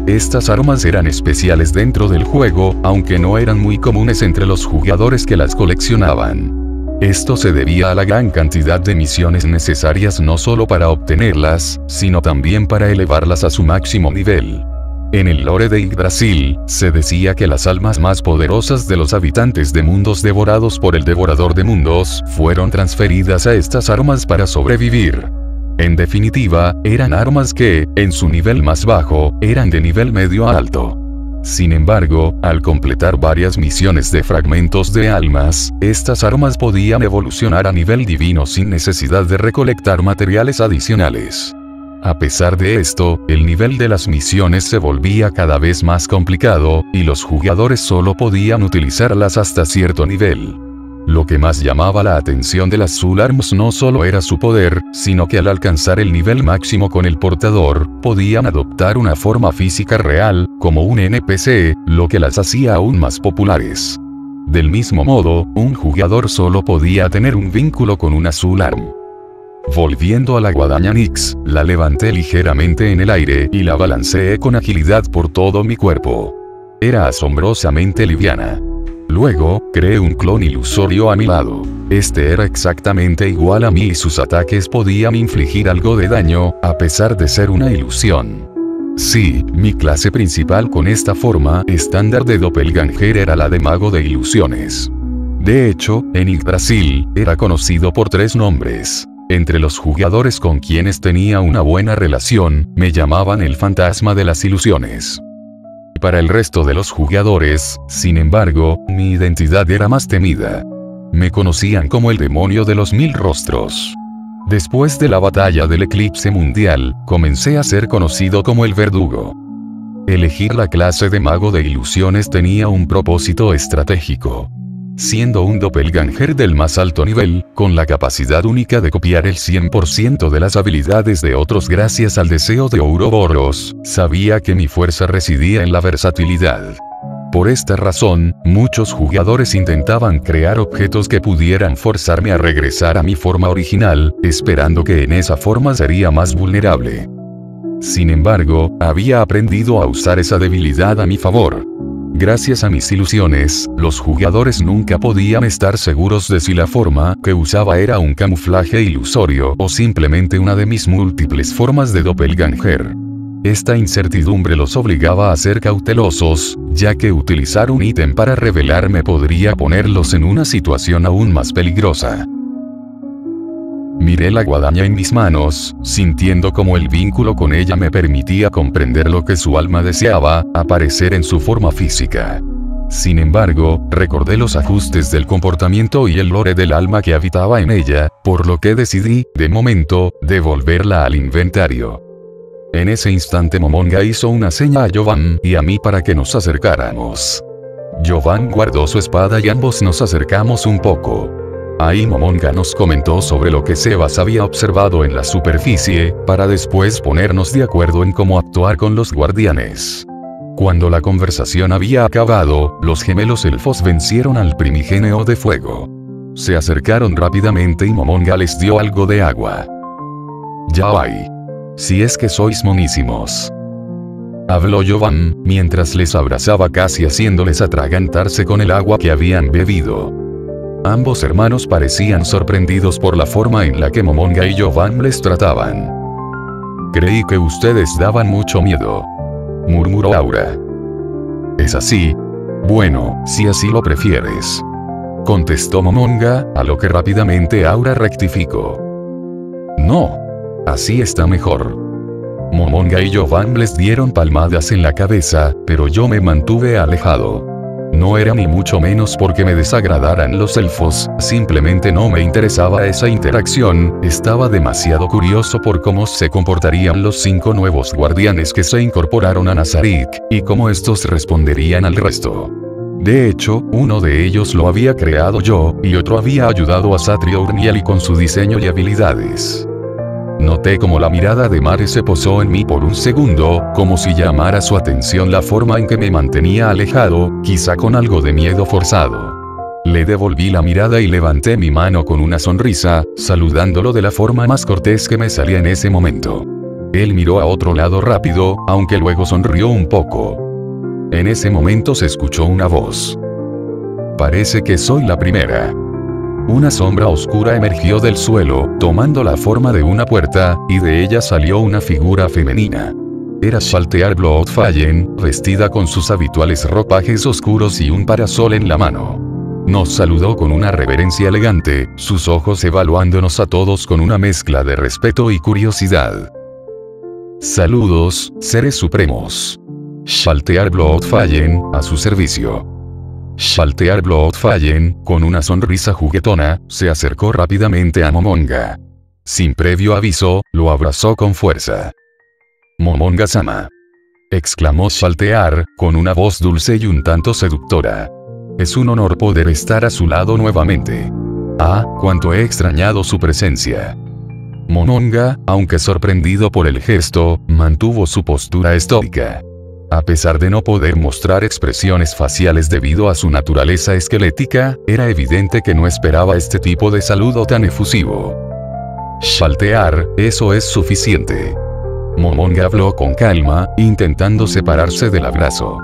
Estas armas eran especiales dentro del juego, aunque no eran muy comunes entre los jugadores que las coleccionaban. Esto se debía a la gran cantidad de misiones necesarias no solo para obtenerlas, sino también para elevarlas a su máximo nivel. En el lore de Yggdrasil, se decía que las almas más poderosas de los habitantes de mundos devorados por el Devorador de Mundos, fueron transferidas a estas armas para sobrevivir. En definitiva, eran armas que, en su nivel más bajo, eran de nivel medio a alto. Sin embargo, al completar varias misiones de fragmentos de almas, estas armas podían evolucionar a nivel divino sin necesidad de recolectar materiales adicionales. A pesar de esto, el nivel de las misiones se volvía cada vez más complicado, y los jugadores solo podían utilizarlas hasta cierto nivel. Lo que más llamaba la atención de las Soul Arms no solo era su poder, sino que al alcanzar el nivel máximo con el portador, podían adoptar una forma física real, como un NPC, lo que las hacía aún más populares. Del mismo modo, un jugador solo podía tener un vínculo con una Soul Arm. Volviendo a la guadaña Nyx, la levanté ligeramente en el aire y la balanceé con agilidad por todo mi cuerpo. Era asombrosamente liviana. Luego, creé un clon ilusorio a mi lado. Este era exactamente igual a mí y sus ataques podían infligir algo de daño, a pesar de ser una ilusión. Sí, mi clase principal con esta forma estándar de doppelganger era la de mago de ilusiones. De hecho, en Yggdrasil, era conocido por 3 nombres. Entre los jugadores con quienes tenía una buena relación, me llamaban el fantasma de las ilusiones. Para el resto de los jugadores, sin embargo, mi identidad era más temida. Me conocían como el demonio de los 1000 rostros. Después de la batalla del eclipse mundial, comencé a ser conocido como el verdugo. Elegir la clase de mago de ilusiones tenía un propósito estratégico. Siendo un doppelganger del más alto nivel, con la capacidad única de copiar el 100% de las habilidades de otros gracias al deseo de Ouroboros, sabía que mi fuerza residía en la versatilidad. Por esta razón, muchos jugadores intentaban crear objetos que pudieran forzarme a regresar a mi forma original, esperando que en esa forma sería más vulnerable. Sin embargo, había aprendido a usar esa debilidad a mi favor. Gracias a mis ilusiones, los jugadores nunca podían estar seguros de si la forma que usaba era un camuflaje ilusorio o simplemente una de mis múltiples formas de doppelganger. Esta incertidumbre los obligaba a ser cautelosos, ya que utilizar un ítem para revelarme podría ponerlos en una situación aún más peligrosa. Miré la guadaña en mis manos, sintiendo como el vínculo con ella me permitía comprender lo que su alma deseaba, aparecer en su forma física. Sin embargo, recordé los ajustes del comportamiento y el lore del alma que habitaba en ella, por lo que decidí, de momento, devolverla al inventario. En ese instante Momonga hizo una seña a Jovan y a mí para que nos acercáramos. Jovan guardó su espada y ambos nos acercamos un poco. Ahí Momonga nos comentó sobre lo que Sebas había observado en la superficie, para después ponernos de acuerdo en cómo actuar con los guardianes. Cuando la conversación había acabado, los gemelos elfos vencieron al primigéneo de fuego. Se acercaron rápidamente y Momonga les dio algo de agua. Ya hay. Si es que sois monísimos. Habló Jovan, mientras les abrazaba casi haciéndoles atragantarse con el agua que habían bebido. Ambos hermanos parecían sorprendidos por la forma en la que Momonga y Jovan les trataban. Creí que ustedes daban mucho miedo, murmuró Aura. ¿Es así? Bueno, si así lo prefieres, contestó Momonga, a lo que rápidamente Aura rectificó. No. Así está mejor. Momonga y Jovan les dieron palmadas en la cabeza, pero yo me mantuve alejado. No era ni mucho menos porque me desagradaran los elfos, simplemente no me interesaba esa interacción, estaba demasiado curioso por cómo se comportarían los 5 nuevos guardianes que se incorporaron a Nazarik, y cómo estos responderían al resto. De hecho, uno de ellos lo había creado yo, y otro había ayudado a Satriel Urnieli con su diseño y habilidades. Noté como la mirada de Mare se posó en mí por un segundo, como si llamara su atención la forma en que me mantenía alejado, quizá con algo de miedo forzado. Le devolví la mirada y levanté mi mano con una sonrisa, saludándolo de la forma más cortés que me salía en ese momento. Él miró a otro lado rápido, aunque luego sonrió un poco. En ese momento se escuchó una voz. Parece que soy la primera. Una sombra oscura emergió del suelo, tomando la forma de una puerta, y de ella salió una figura femenina. Era Shaltear Bloodfallen, vestida con sus habituales ropajes oscuros y un parasol en la mano. Nos saludó con una reverencia elegante, sus ojos evaluándonos a todos con una mezcla de respeto y curiosidad. Saludos, seres supremos. Shaltear Bloodfallen, a su servicio. Shaltear Bloodfallen, con una sonrisa juguetona, se acercó rápidamente a Momonga. Sin previo aviso, lo abrazó con fuerza. Momonga-sama, exclamó Shaltear, con una voz dulce y un tanto seductora. Es un honor poder estar a su lado nuevamente. Ah, cuánto he extrañado su presencia. Momonga, aunque sorprendido por el gesto, mantuvo su postura estoica. A pesar de no poder mostrar expresiones faciales debido a su naturaleza esquelética, era evidente que no esperaba este tipo de saludo tan efusivo. Shaltear, eso es suficiente. Momonga habló con calma, intentando separarse del abrazo.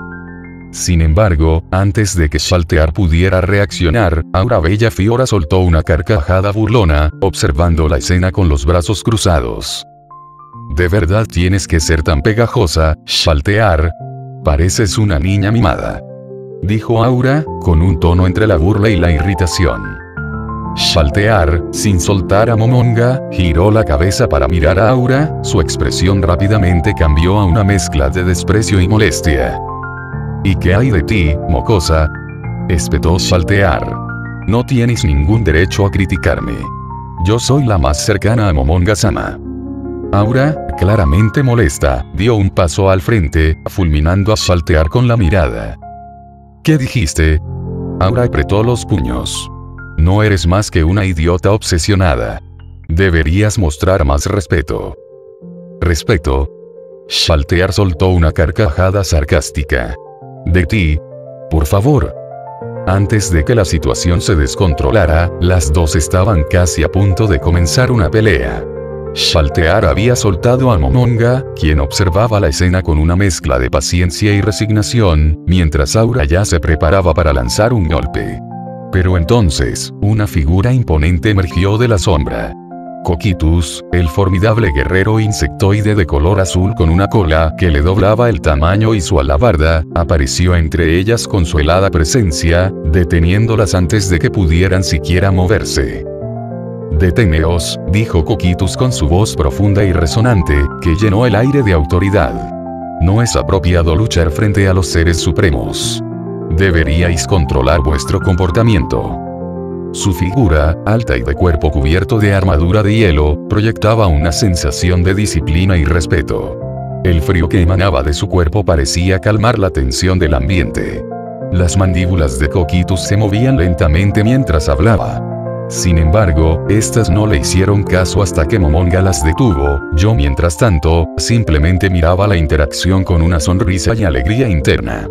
Sin embargo, antes de que Shaltear pudiera reaccionar, Aura Bella Fiora soltó una carcajada burlona, observando la escena con los brazos cruzados. ¿De verdad tienes que ser tan pegajosa, Shaltear? Pareces una niña mimada, dijo Aura, con un tono entre la burla y la irritación. Shaltear, sin soltar a Momonga, giró la cabeza para mirar a Aura, su expresión rápidamente cambió a una mezcla de desprecio y molestia. ¿Y qué hay de ti, mocosa?, espetó Shaltear. No tienes ningún derecho a criticarme. Yo soy la más cercana a Momonga-sama. Aura, claramente molesta, dio un paso al frente, fulminando a Shaltear con la mirada. ¿Qué dijiste? Aura apretó los puños. No eres más que una idiota obsesionada. Deberías mostrar más respeto. ¿Respeto? Shaltear soltó una carcajada sarcástica. ¿De ti? Por favor. Antes de que la situación se descontrolara, las dos estaban casi a punto de comenzar una pelea. Shaltear había soltado a Momonga, quien observaba la escena con una mezcla de paciencia y resignación, mientras Aura ya se preparaba para lanzar un golpe. Pero entonces, una figura imponente emergió de la sombra. Cocytus, el formidable guerrero insectoide de color azul con una cola que le doblaba el tamaño y su alabarda, apareció entre ellas con su helada presencia, deteniéndolas antes de que pudieran siquiera moverse. «Deteneos», dijo Cocytus con su voz profunda y resonante, que llenó el aire de autoridad. «No es apropiado luchar frente a los seres supremos. Deberíais controlar vuestro comportamiento». Su figura, alta y de cuerpo cubierto de armadura de hielo, proyectaba una sensación de disciplina y respeto. El frío que emanaba de su cuerpo parecía calmar la tensión del ambiente. Las mandíbulas de Cocytus se movían lentamente mientras hablaba. Sin embargo, estas no le hicieron caso hasta que Momonga las detuvo. Yo, mientras tanto, simplemente miraba la interacción con una sonrisa y alegría interna.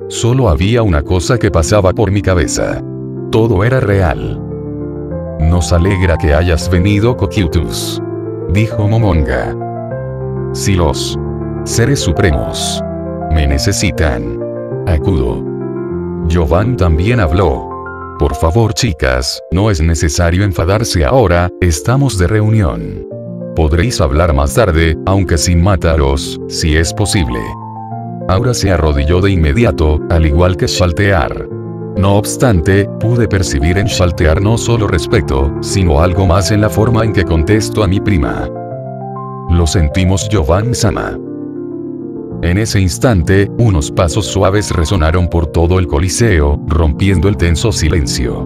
Solo había una cosa que pasaba por mi cabeza. Todo era real. «Nos alegra que hayas venido, Cocytus», dijo Momonga. «Si los seres supremos me necesitan, acudo». Jovan también habló. «Por favor, chicas, no es necesario enfadarse ahora, estamos de reunión. Podréis hablar más tarde, aunque sin mataros, si es posible». Aura se arrodilló de inmediato, al igual que Shaltear. No obstante, pude percibir en Shaltear no solo respeto, sino algo más en la forma en que contesto a mi prima. «Lo sentimos, Jovan-sama». En ese instante, unos pasos suaves resonaron por todo el coliseo, rompiendo el tenso silencio.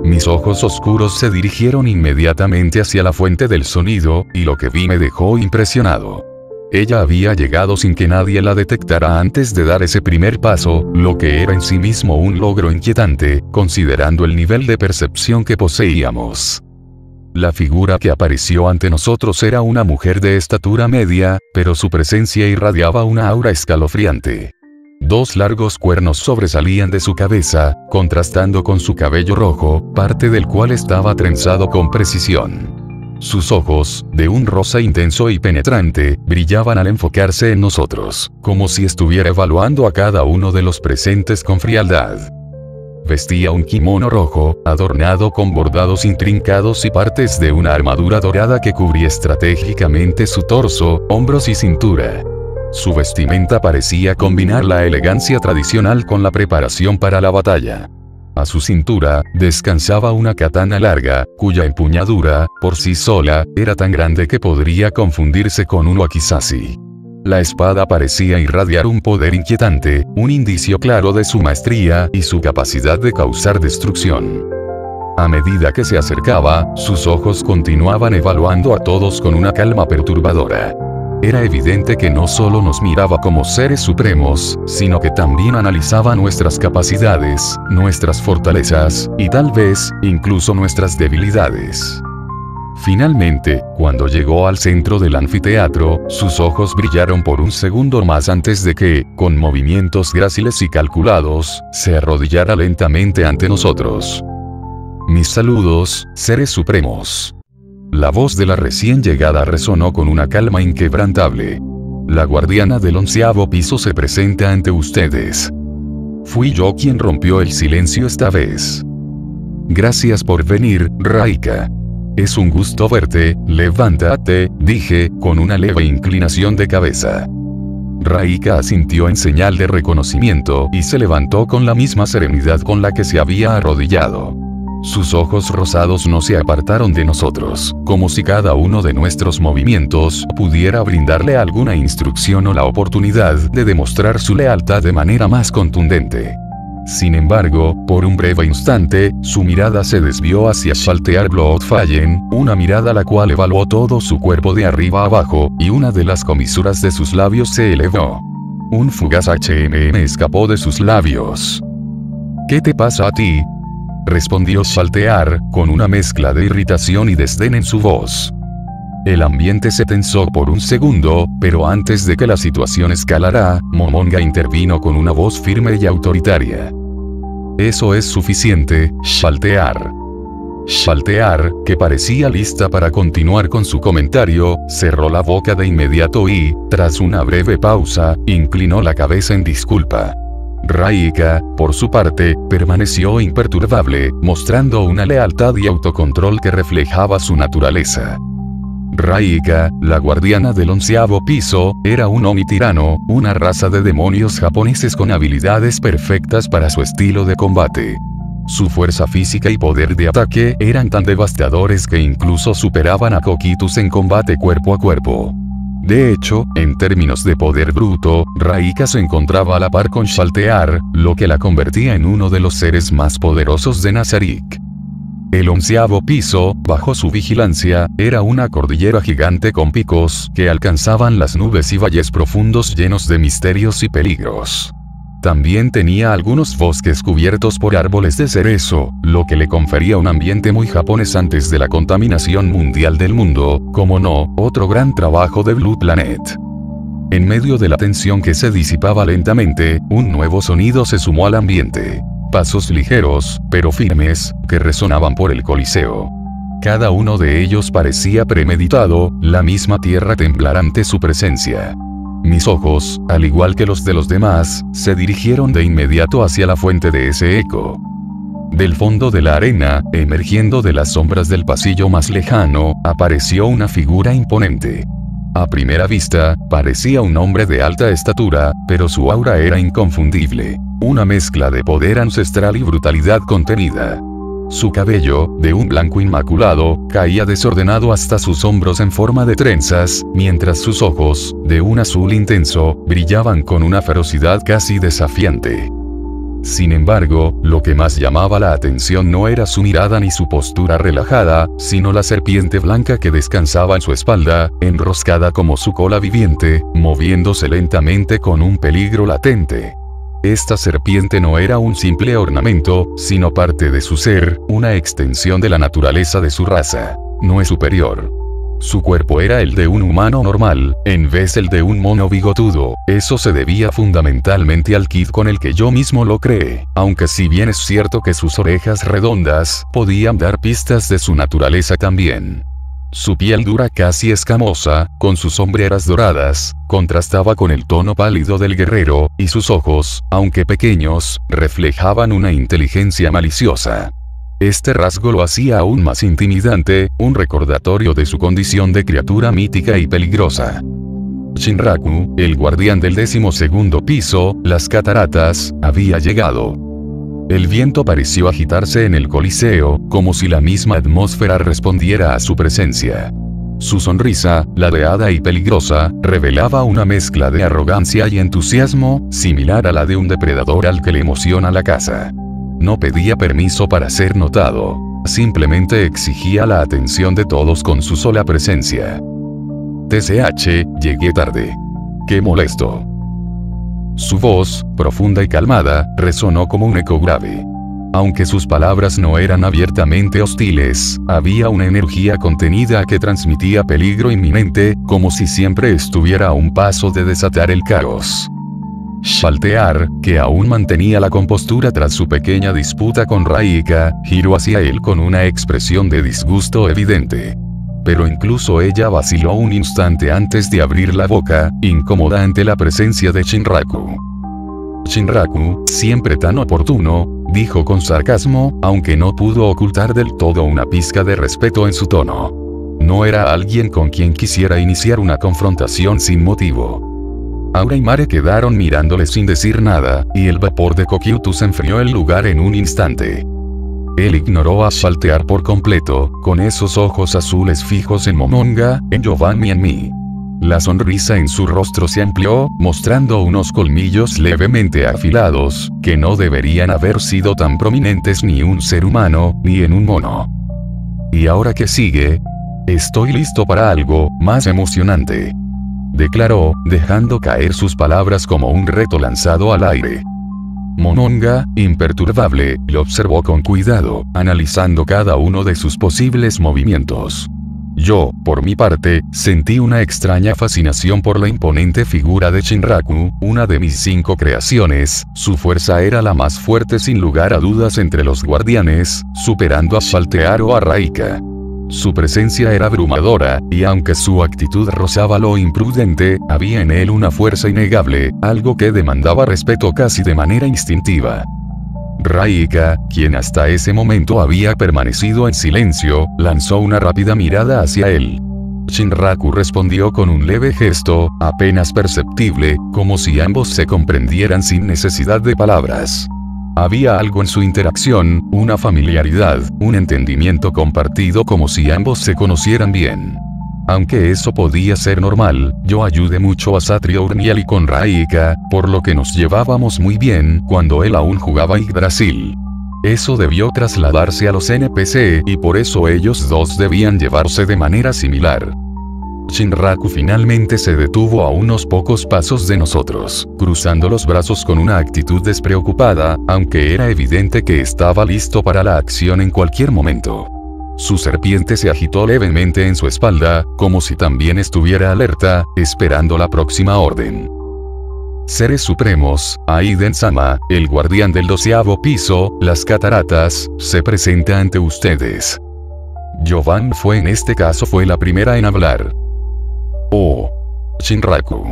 Mis ojos oscuros se dirigieron inmediatamente hacia la fuente del sonido, y lo que vi me dejó impresionado. Ella había llegado sin que nadie la detectara antes de dar ese primer paso, lo que era en sí mismo un logro inquietante, considerando el nivel de percepción que poseíamos. La figura que apareció ante nosotros era una mujer de estatura media, pero su presencia irradiaba una aura escalofriante. Dos largos cuernos sobresalían de su cabeza, contrastando con su cabello rojo, parte del cual estaba trenzado con precisión. Sus ojos, de un rosa intenso y penetrante, brillaban al enfocarse en nosotros, como si estuviera evaluando a cada uno de los presentes con frialdad. Vestía un kimono rojo, adornado con bordados intrincados y partes de una armadura dorada que cubría estratégicamente su torso, hombros y cintura. Su vestimenta parecía combinar la elegancia tradicional con la preparación para la batalla. A su cintura, descansaba una katana larga, cuya empuñadura, por sí sola, era tan grande que podría confundirse con un wakizashi. La espada parecía irradiar un poder inquietante, un indicio claro de su maestría y su capacidad de causar destrucción. A medida que se acercaba, sus ojos continuaban evaluando a todos con una calma perturbadora. Era evidente que no solo nos miraba como seres supremos, sino que también analizaba nuestras capacidades, nuestras fortalezas, y tal vez, incluso nuestras debilidades. Finalmente, cuando llegó al centro del anfiteatro, sus ojos brillaron por un segundo más antes de que, con movimientos gráciles y calculados, se arrodillara lentamente ante nosotros. «Mis saludos, seres supremos». La voz de la recién llegada resonó con una calma inquebrantable. «La guardiana del 11º piso se presenta ante ustedes». Fui yo quien rompió el silencio esta vez. «Gracias por venir, Raika. Es un gusto verte, levántate», dije, con una leve inclinación de cabeza. Raika asintió en señal de reconocimiento y se levantó con la misma serenidad con la que se había arrodillado. Sus ojos rosados no se apartaron de nosotros, como si cada uno de nuestros movimientos pudiera brindarle alguna instrucción o la oportunidad de demostrar su lealtad de manera más contundente. Sin embargo, por un breve instante, su mirada se desvió hacia Shaltear Bloodfallen, una mirada la cual evaluó todo su cuerpo de arriba a abajo, y una de las comisuras de sus labios se elevó. Un fugaz escapó de sus labios. ¿Qué te pasa a ti?, respondió Shaltear, con una mezcla de irritación y desdén en su voz. El ambiente se tensó por un segundo, pero antes de que la situación escalara, Momonga intervino con una voz firme y autoritaria. Eso es suficiente, Shaltear. Shaltear, que parecía lista para continuar con su comentario, cerró la boca de inmediato y, tras una breve pausa, inclinó la cabeza en disculpa. Raika, por su parte, permaneció imperturbable, mostrando una lealtad y autocontrol que reflejaba su naturaleza. Raika, la guardiana del 11º piso, era un Oni tirano, una raza de demonios japoneses con habilidades perfectas para su estilo de combate. Su fuerza física y poder de ataque eran tan devastadores que incluso superaban a Kokitus en combate cuerpo a cuerpo. De hecho, en términos de poder bruto, Raika se encontraba a la par con Shaltear, lo que la convertía en uno de los seres más poderosos de Nazarick. El 11º piso, bajo su vigilancia, era una cordillera gigante con picos que alcanzaban las nubes y valles profundos llenos de misterios y peligros. También tenía algunos bosques cubiertos por árboles de cerezo, lo que le confería un ambiente muy japonés antes de la contaminación mundial del mundo, como no, otro gran trabajo de Blue Planet. En medio de la tensión que se disipaba lentamente, un nuevo sonido se sumó al ambiente. Pasos ligeros, pero firmes, que resonaban por el Coliseo. Cada uno de ellos parecía premeditado, la misma tierra temblar ante su presencia. Mis ojos, al igual que los de los demás, se dirigieron de inmediato hacia la fuente de ese eco. Del fondo de la arena, emergiendo de las sombras del pasillo más lejano, apareció una figura imponente. A primera vista, parecía un hombre de alta estatura, pero su aura era inconfundible. Una mezcla de poder ancestral y brutalidad contenida. Su cabello, de un blanco inmaculado, caía desordenado hasta sus hombros en forma de trenzas, mientras sus ojos, de un azul intenso, brillaban con una ferocidad casi desafiante. Sin embargo, lo que más llamaba la atención no era su mirada ni su postura relajada, sino la serpiente blanca que descansaba en su espalda, enroscada como su cola viviente, moviéndose lentamente con un peligro latente. Esta serpiente no era un simple ornamento, sino parte de su ser, una extensión de la naturaleza de su raza. No es superior. Su cuerpo era el de un humano normal, en vez del de un mono bigotudo. Eso se debía fundamentalmente al kit con el que yo mismo lo creé, aunque si bien es cierto que sus orejas redondas podían dar pistas de su naturaleza también. Su piel dura casi escamosa, con sus sombreras doradas, contrastaba con el tono pálido del guerrero, y sus ojos, aunque pequeños, reflejaban una inteligencia maliciosa. Este rasgo lo hacía aún más intimidante, un recordatorio de su condición de criatura mítica y peligrosa. Shinraku, el guardián del 12º piso, las cataratas, había llegado. El viento pareció agitarse en el Coliseo, como si la misma atmósfera respondiera a su presencia. Su sonrisa, ladeada y peligrosa, revelaba una mezcla de arrogancia y entusiasmo, similar a la de un depredador al que le emociona la caza. No pedía permiso para ser notado. Simplemente exigía la atención de todos con su sola presencia. TCH, llegué tarde. ¡Qué molesto! Su voz, profunda y calmada, resonó como un eco grave. Aunque sus palabras no eran abiertamente hostiles, había una energía contenida que transmitía peligro inminente, como si siempre estuviera a un paso de desatar el caos. Shaltear, que aún mantenía la compostura tras su pequeña disputa con Raika, giró hacia él con una expresión de disgusto evidente. Pero incluso ella vaciló un instante antes de abrir la boca, incómoda ante la presencia de Shinraku. Shinraku, siempre tan oportuno, dijo con sarcasmo, aunque no pudo ocultar del todo una pizca de respeto en su tono. No era alguien con quien quisiera iniciar una confrontación sin motivo. Aura y Mare quedaron mirándole sin decir nada, y el vapor de Kokiutu se enfrió el lugar en un instante. Él ignoró a Shaltear por completo, con esos ojos azules fijos en Momonga, en Giovanni y en mí. La sonrisa en su rostro se amplió, mostrando unos colmillos levemente afilados, que no deberían haber sido tan prominentes ni un ser humano, ni en un mono. ¿Y ahora qué sigue? Estoy listo para algo más emocionante, declaró, dejando caer sus palabras como un reto lanzado al aire. Momonga, imperturbable, lo observó con cuidado, analizando cada uno de sus posibles movimientos. Yo, por mi parte, sentí una extraña fascinación por la imponente figura de Shinraku, una de mis 5 creaciones. Su fuerza era la más fuerte sin lugar a dudas entre los guardianes, superando a Shaltear o a Raika. Su presencia era abrumadora, y aunque su actitud rozaba lo imprudente, había en él una fuerza innegable, algo que demandaba respeto casi de manera instintiva. Raika, quien hasta ese momento había permanecido en silencio, lanzó una rápida mirada hacia él. Shinraku respondió con un leve gesto, apenas perceptible, como si ambos se comprendieran sin necesidad de palabras. Había algo en su interacción, una familiaridad, un entendimiento compartido como si ambos se conocieran bien. Aunque eso podía ser normal, yo ayudé mucho a Satriurnial y con Raika, por lo que nos llevábamos muy bien cuando él aún jugaba Yggdrasil. Eso debió trasladarse a los NPC y por eso ellos dos debían llevarse de manera similar. Shinraku finalmente se detuvo a unos pocos pasos de nosotros, cruzando los brazos con una actitud despreocupada, aunque era evidente que estaba listo para la acción en cualquier momento. Su serpiente se agitó levemente en su espalda, como si también estuviera alerta, esperando la próxima orden. Seres supremos, Aiden-sama, el guardián del 12º piso, las cataratas, se presenta ante ustedes. Giovanni en este caso fue la primera en hablar. Oh. Shinraku.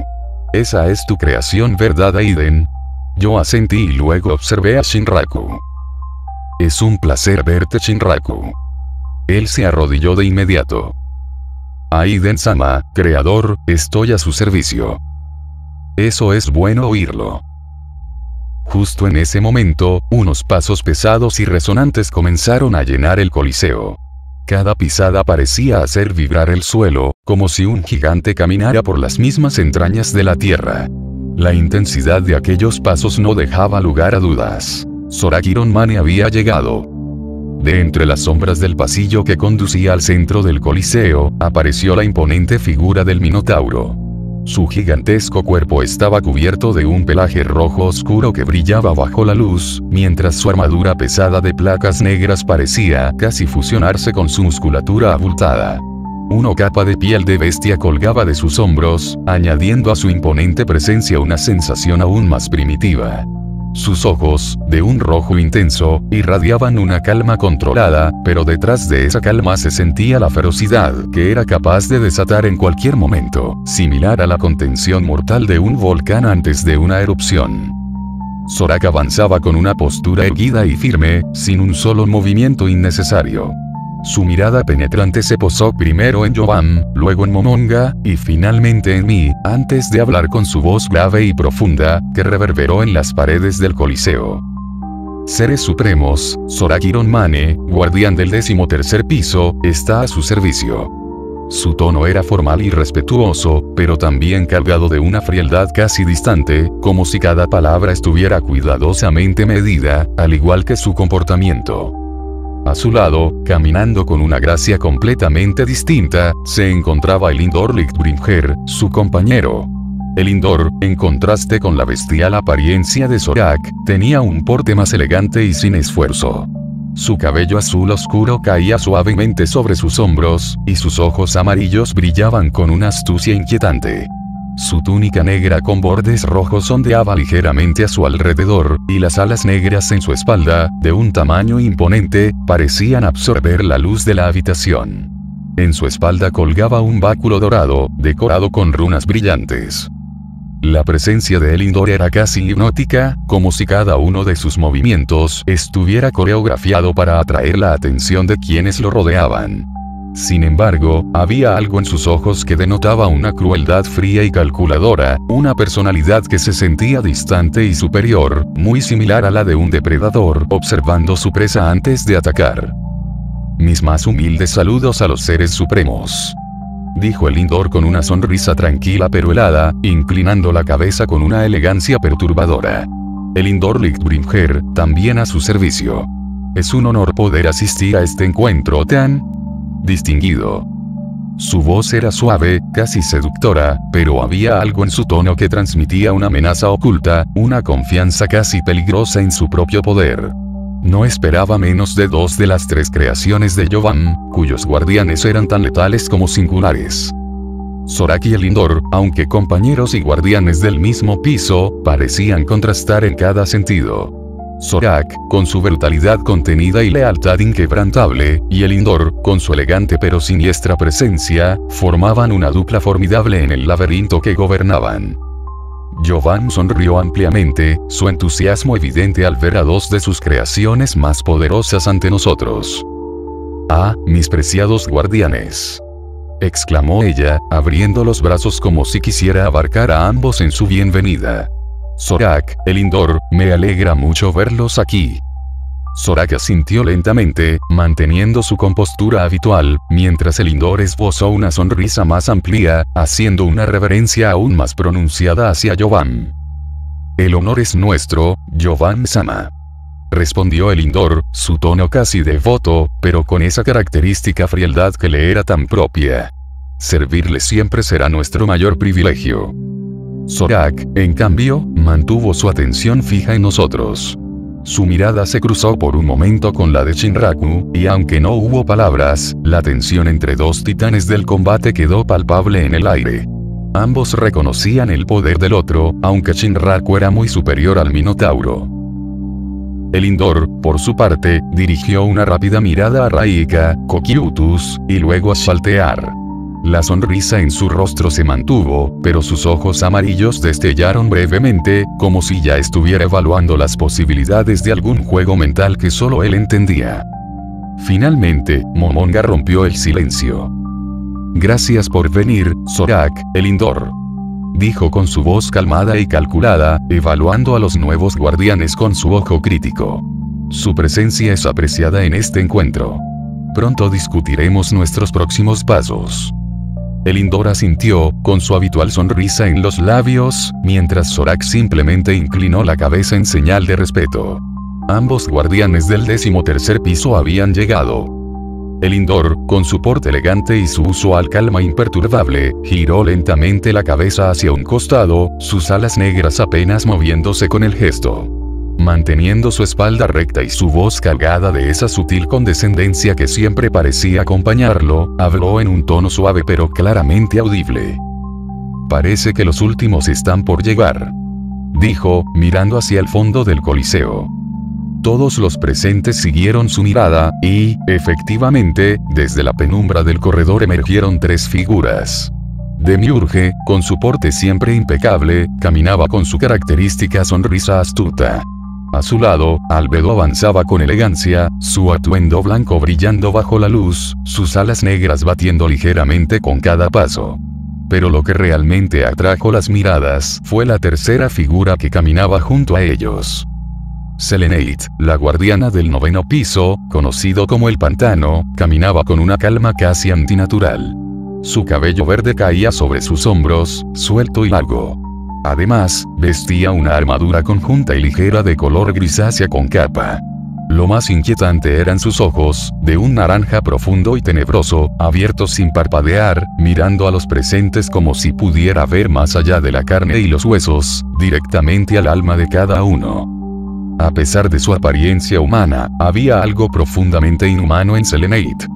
Esa es tu creación, ¿verdad, Aiden? Yo asentí y luego observé a Shinraku. Es un placer verte, Shinraku. Él se arrodilló de inmediato. Aiden-sama, creador, estoy a su servicio. Eso es bueno oírlo. Justo en ese momento, unos pasos pesados y resonantes comenzaron a llenar el coliseo. Cada pisada parecía hacer vibrar el suelo, como si un gigante caminara por las mismas entrañas de la tierra. La intensidad de aquellos pasos no dejaba lugar a dudas. Sorakiron Mane había llegado. De entre las sombras del pasillo que conducía al centro del coliseo, apareció la imponente figura del Minotauro. Su gigantesco cuerpo estaba cubierto de un pelaje rojo oscuro que brillaba bajo la luz, mientras su armadura pesada de placas negras parecía casi fusionarse con su musculatura abultada. Una capa de piel de bestia colgaba de sus hombros, añadiendo a su imponente presencia una sensación aún más primitiva. Sus ojos, de un rojo intenso, irradiaban una calma controlada, pero detrás de esa calma se sentía la ferocidad que era capaz de desatar en cualquier momento, similar a la contención mortal de un volcán antes de una erupción. Soraka avanzaba con una postura erguida y firme, sin un solo movimiento innecesario. Su mirada penetrante se posó primero en Giovanni, luego en Momonga, y finalmente en mí, antes de hablar con su voz grave y profunda, que reverberó en las paredes del coliseo. Seres supremos, Sorakiron Mane, guardián del 13º piso, está a su servicio. Su tono era formal y respetuoso, pero también cargado de una frialdad casi distante, como si cada palabra estuviera cuidadosamente medida, al igual que su comportamiento. A su lado, caminando con una gracia completamente distinta, se encontraba Elindor Lichtbringer, su compañero. Elindor, en contraste con la bestial apariencia de Zorak, tenía un porte más elegante y sin esfuerzo. Su cabello azul oscuro caía suavemente sobre sus hombros, y sus ojos amarillos brillaban con una astucia inquietante. Su túnica negra con bordes rojos ondeaba ligeramente a su alrededor, y las alas negras en su espalda, de un tamaño imponente, parecían absorber la luz de la habitación. En su espalda colgaba un báculo dorado, decorado con runas brillantes. La presencia de Elindor era casi hipnótica, como si cada uno de sus movimientos estuviera coreografiado para atraer la atención de quienes lo rodeaban. Sin embargo, había algo en sus ojos que denotaba una crueldad fría y calculadora, una personalidad que se sentía distante y superior, muy similar a la de un depredador observando su presa antes de atacar. Mis más humildes saludos a los seres supremos, dijo el Indor con una sonrisa tranquila pero helada, inclinando la cabeza con una elegancia perturbadora. El Indor Lichtbringer, también a su servicio. Es un honor poder asistir a este encuentro tan distinguido. Su voz era suave, casi seductora, pero había algo en su tono que transmitía una amenaza oculta, una confianza casi peligrosa en su propio poder. No esperaba menos de 2 de las 3 creaciones de Jovan, cuyos guardianes eran tan letales como singulares. Zorak y el Indor, aunque compañeros y guardianes del mismo piso, parecían contrastar en cada sentido. Zorak, con su brutalidad contenida y lealtad inquebrantable, y el Indor, con su elegante pero siniestra presencia, formaban una dupla formidable en el laberinto que gobernaban. Jovan sonrió ampliamente, su entusiasmo evidente al ver a 2 de sus creaciones más poderosas ante nosotros. «Ah, mis preciados guardianes», exclamó ella, abriendo los brazos como si quisiera abarcar a ambos en su bienvenida. «Zorak, el Indor, me alegra mucho verlos aquí». Zorak asintió lentamente, manteniendo su compostura habitual, mientras el Indor esbozó una sonrisa más amplia, haciendo una reverencia aún más pronunciada hacia Jovan. «El honor es nuestro, Jovan-sama», respondió el Indor, su tono casi devoto, pero con esa característica frialdad que le era tan propia. «Servirle siempre será nuestro mayor privilegio». Zorak, en cambio, mantuvo su atención fija en nosotros. Su mirada se cruzó por un momento con la de Shinraku, y aunque no hubo palabras, la tensión entre 2 titanes del combate quedó palpable en el aire. Ambos reconocían el poder del otro, aunque Shinraku era muy superior al Minotauro. El Indor, por su parte, dirigió una rápida mirada a Raika, Cocytus, y luego a Shaltear. La sonrisa en su rostro se mantuvo, pero sus ojos amarillos destellaron brevemente, como si ya estuviera evaluando las posibilidades de algún juego mental que solo él entendía. Finalmente, Momonga rompió el silencio. «Gracias por venir, Zorak, el Indor», dijo con su voz calmada y calculada, evaluando a los nuevos guardianes con su ojo crítico. «Su presencia es apreciada en este encuentro. Pronto discutiremos nuestros próximos pasos». El Indor asintió, con su habitual sonrisa en los labios, mientras Zorak simplemente inclinó la cabeza en señal de respeto. Ambos guardianes del 13º piso habían llegado. El Indor, con su porte elegante y su usual calma imperturbable, giró lentamente la cabeza hacia un costado, sus alas negras apenas moviéndose con el gesto. Manteniendo su espalda recta y su voz cargada de esa sutil condescendencia que siempre parecía acompañarlo, habló en un tono suave pero claramente audible. «Parece que los últimos están por llegar», dijo, mirando hacia el fondo del coliseo. Todos los presentes siguieron su mirada, y, efectivamente, desde la penumbra del corredor emergieron 3 figuras. Demiurge, con su porte siempre impecable, caminaba con su característica sonrisa astuta. A su lado, Albedo avanzaba con elegancia, su atuendo blanco brillando bajo la luz, sus alas negras batiendo ligeramente con cada paso. Pero lo que realmente atrajo las miradas fue la tercera figura que caminaba junto a ellos. Selenite, la guardiana del 9º piso, conocido como el Pantano, caminaba con una calma casi antinatural. Su cabello verde caía sobre sus hombros, suelto y largo. Además, vestía una armadura conjunta y ligera de color grisácea con capa. Lo más inquietante eran sus ojos, de un naranja profundo y tenebroso, abiertos sin parpadear, mirando a los presentes como si pudiera ver más allá de la carne y los huesos, directamente al alma de cada uno. A pesar de su apariencia humana, había algo profundamente inhumano en Selenite.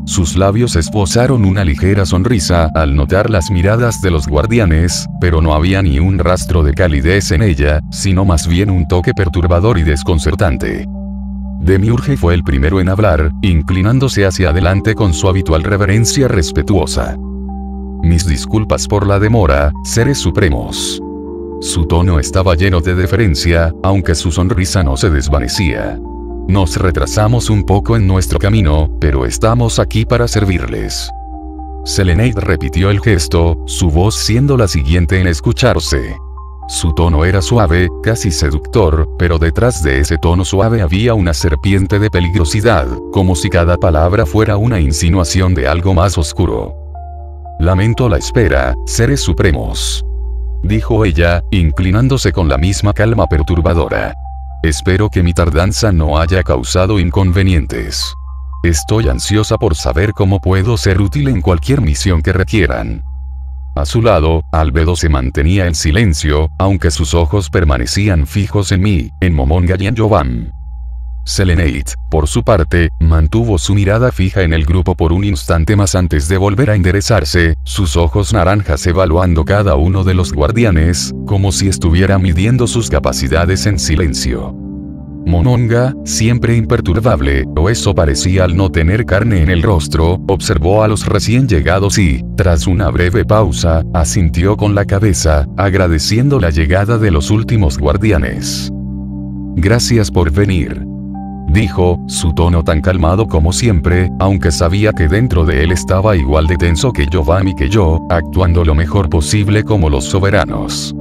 Sus labios esbozaron una ligera sonrisa al notar las miradas de los guardianes, pero no había ni un rastro de calidez en ella, sino más bien un toque perturbador y desconcertante. Demiurge fue el primero en hablar, inclinándose hacia adelante con su habitual reverencia respetuosa. «Mis disculpas por la demora, seres supremos». Su tono estaba lleno de deferencia, aunque su sonrisa no se desvanecía. nos retrasamos un poco en nuestro camino, pero estamos aquí para servirles. Selenite repitió el gesto, su voz siendo la siguiente en escucharse. Su tono era suave, casi seductor, pero detrás de ese tono suave había una serpiente de peligrosidad, como si cada palabra fuera una insinuación de algo más oscuro. Lamento la espera, seres supremos, dijo ella, inclinándose con la misma calma perturbadora. Espero que mi tardanza no haya causado inconvenientes. Estoy ansiosa por saber cómo puedo ser útil en cualquier misión que requieran. A su lado, Albedo se mantenía en silencio, aunque sus ojos permanecían fijos en mí, en Momonga y en Jovan. Selenite, por su parte, mantuvo su mirada fija en el grupo por un instante más antes de volver a enderezarse, sus ojos naranjas evaluando cada uno de los guardianes, como si estuviera midiendo sus capacidades en silencio. Momonga, siempre imperturbable, o eso parecía al no tener carne en el rostro, observó a los recién llegados y, tras una breve pausa, asintió con la cabeza, agradeciendo la llegada de los últimos guardianes. Gracias por venir, dijo, su tono tan calmado como siempre, aunque sabía que dentro de él estaba igual de tenso que Jovan y que yo, actuando lo mejor posible como los soberanos.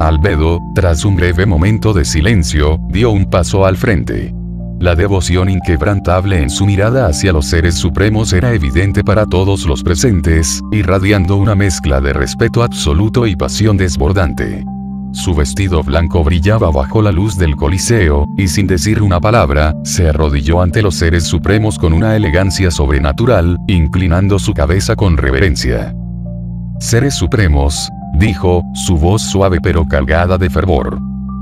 Albedo, tras un breve momento de silencio, dio un paso al frente. La devoción inquebrantable en su mirada hacia los seres supremos era evidente para todos los presentes, irradiando una mezcla de respeto absoluto y pasión desbordante. Su vestido blanco brillaba bajo la luz del Coliseo, y sin decir una palabra, se arrodilló ante los seres supremos con una elegancia sobrenatural, inclinando su cabeza con reverencia. Seres supremos, dijo, su voz suave pero cargada de fervor.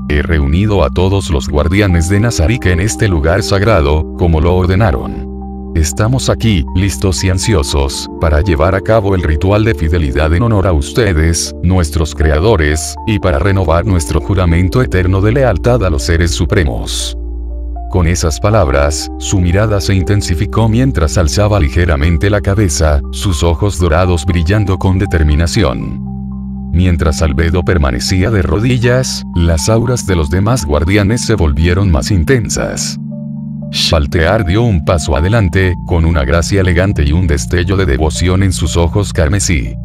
He reunido a todos los guardianes de Nazarick en este lugar sagrado, como lo ordenaron. Estamos aquí, listos y ansiosos, para llevar a cabo el ritual de fidelidad en honor a ustedes, nuestros creadores, y para renovar nuestro juramento eterno de lealtad a los seres supremos. Con esas palabras, su mirada se intensificó mientras alzaba ligeramente la cabeza, sus ojos dorados brillando con determinación. Mientras Albedo permanecía de rodillas, las auras de los demás guardianes se volvieron más intensas. Shaltear dio un paso adelante, con una gracia elegante y un destello de devoción en sus ojos carmesí.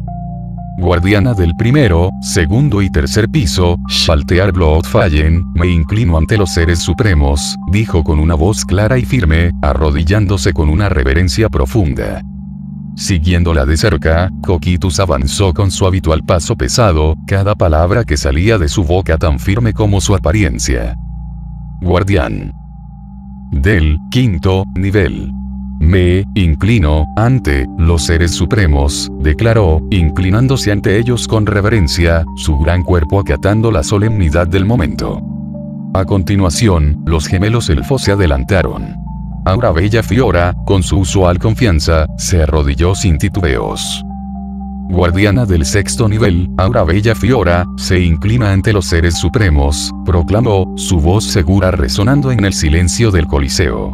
Guardiana del primero, segundo y tercer piso, Shaltear Bloodfallen, me inclino ante los seres supremos, dijo con una voz clara y firme, arrodillándose con una reverencia profunda. Siguiéndola de cerca, Cocytus avanzó con su habitual paso pesado, cada palabra que salía de su boca tan firme como su apariencia. Guardián del quinto nivel. Me inclino ante los seres supremos, declaró, inclinándose ante ellos con reverencia, su gran cuerpo acatando la solemnidad del momento. A continuación, los gemelos elfos se adelantaron. Aura Bella Fiora, con su usual confianza, se arrodilló sin titubeos. Guardiana del sexto nivel, Aura Bella Fiora, se inclina ante los seres supremos, proclamó, su voz segura resonando en el silencio del Coliseo.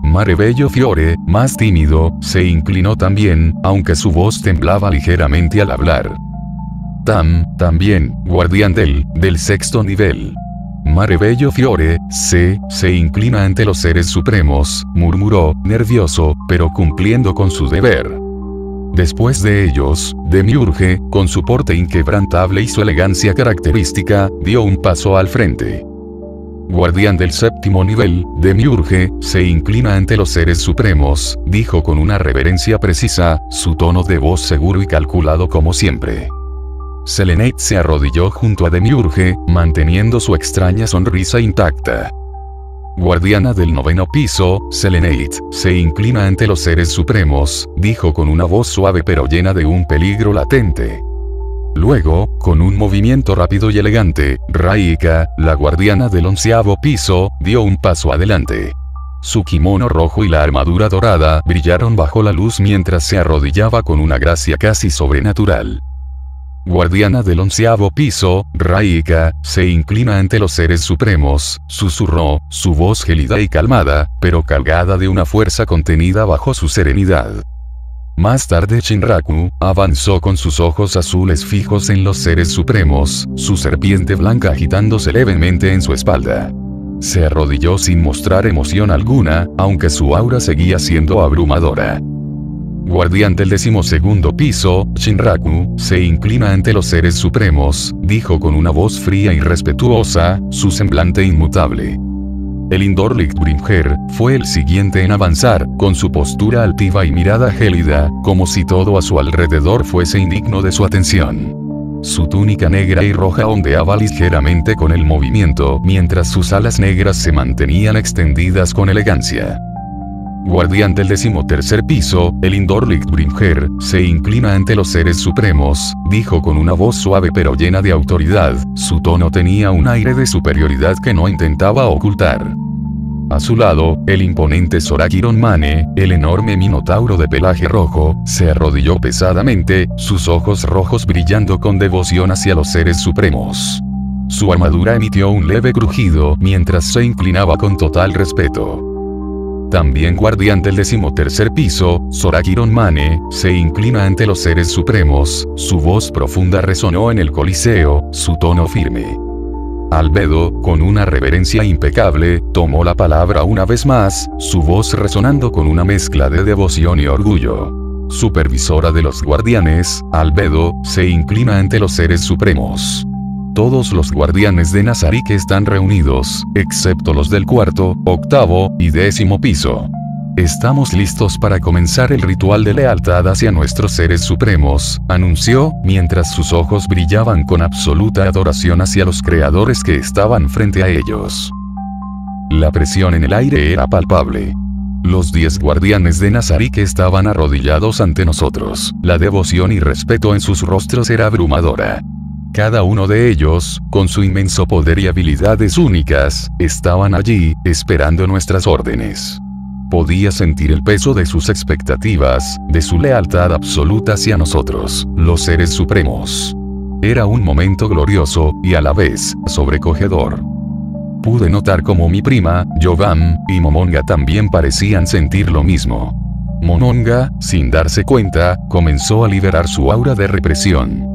Mare Bello Fiore, más tímido, se inclinó también, aunque su voz temblaba ligeramente al hablar. También, guardián del sexto nivel. Mare Bello Fiore, se inclina ante los seres supremos, murmuró, nervioso, pero cumpliendo con su deber. Después de ellos, Demiurge, con su porte inquebrantable y su elegancia característica, dio un paso al frente. Guardián del séptimo nivel, Demiurge, se inclina ante los seres supremos, dijo con una reverencia precisa, su tono de voz seguro y calculado como siempre. Selenite se arrodilló junto a Demiurge, manteniendo su extraña sonrisa intacta. Guardiana del noveno piso, Selenite, se inclina ante los seres supremos, dijo con una voz suave pero llena de un peligro latente. Luego, con un movimiento rápido y elegante, Raika, la guardiana del onceavo piso, dio un paso adelante. Su kimono rojo y la armadura dorada brillaron bajo la luz mientras se arrodillaba con una gracia casi sobrenatural. Guardiana del onceavo piso, Raika, se inclina ante los seres supremos, susurró, su voz gélida y calmada, pero cargada de una fuerza contenida bajo su serenidad. Más tarde Shinraku, avanzó con sus ojos azules fijos en los seres supremos, su serpiente blanca agitándose levemente en su espalda. Se arrodilló sin mostrar emoción alguna, aunque su aura seguía siendo abrumadora. Guardián del 12º piso, Shinraku, se inclina ante los seres supremos, dijo con una voz fría y respetuosa, su semblante inmutable. El Indor Lichtbringer fue el siguiente en avanzar, con su postura altiva y mirada gélida, como si todo a su alrededor fuese indigno de su atención. Su túnica negra y roja ondeaba ligeramente con el movimiento, mientras sus alas negras se mantenían extendidas con elegancia. Guardián del 13º piso, el Indor Lichtbringer, se inclina ante los seres supremos, dijo con una voz suave pero llena de autoridad, su tono tenía un aire de superioridad que no intentaba ocultar. A su lado, el imponente Sorakiron Mane, el enorme minotauro de pelaje rojo, se arrodilló pesadamente, sus ojos rojos brillando con devoción hacia los seres supremos. Su armadura emitió un leve crujido mientras se inclinaba con total respeto. También guardián del 13º piso, Sorakiron Mane, se inclina ante los seres supremos, su voz profunda resonó en el coliseo, su tono firme. Albedo, con una reverencia impecable, tomó la palabra una vez más, su voz resonando con una mezcla de devoción y orgullo. Supervisora de los guardianes, Albedo, se inclina ante los seres supremos. Todos los guardianes de Nazarick están reunidos, excepto los del 4º, 8º y 10º piso. Estamos listos para comenzar el ritual de lealtad hacia nuestros seres supremos, anunció, mientras sus ojos brillaban con absoluta adoración hacia los creadores que estaban frente a ellos. La presión en el aire era palpable. Los 10 guardianes de Nazarick estaban arrodillados ante nosotros, la devoción y respeto en sus rostros era abrumadora. Cada uno de ellos, con su inmenso poder y habilidades únicas, estaban allí, esperando nuestras órdenes. Podía sentir el peso de sus expectativas, de su lealtad absoluta hacia nosotros, los seres supremos. Era un momento glorioso, y a la vez, sobrecogedor. Pude notar cómo mi prima, Yovam, y Momonga también parecían sentir lo mismo. Momonga, sin darse cuenta, comenzó a liberar su aura de represión.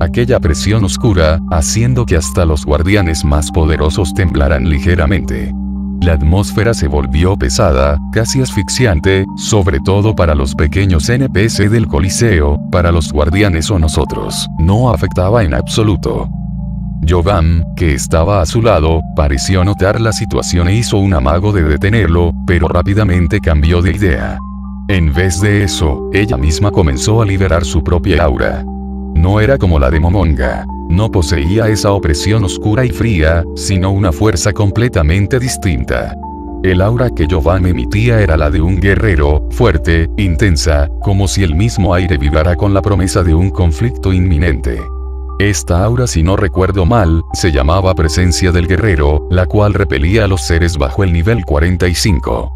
Aquella presión oscura, haciendo que hasta los guardianes más poderosos temblaran ligeramente. La atmósfera se volvió pesada, casi asfixiante, sobre todo para los pequeños NPC del Coliseo, para los guardianes o nosotros, no afectaba en absoluto. Yovam, que estaba a su lado, pareció notar la situación e hizo un amago de detenerlo, pero rápidamente cambió de idea. En vez de eso, ella misma comenzó a liberar su propia aura. No era como la de Momonga. No poseía esa opresión oscura y fría, sino una fuerza completamente distinta. El aura que Yovam emitía era la de un guerrero, fuerte, intensa, como si el mismo aire vibrara con la promesa de un conflicto inminente. Esta aura, si no recuerdo mal, se llamaba presencia del guerrero, la cual repelía a los seres bajo el nivel 45.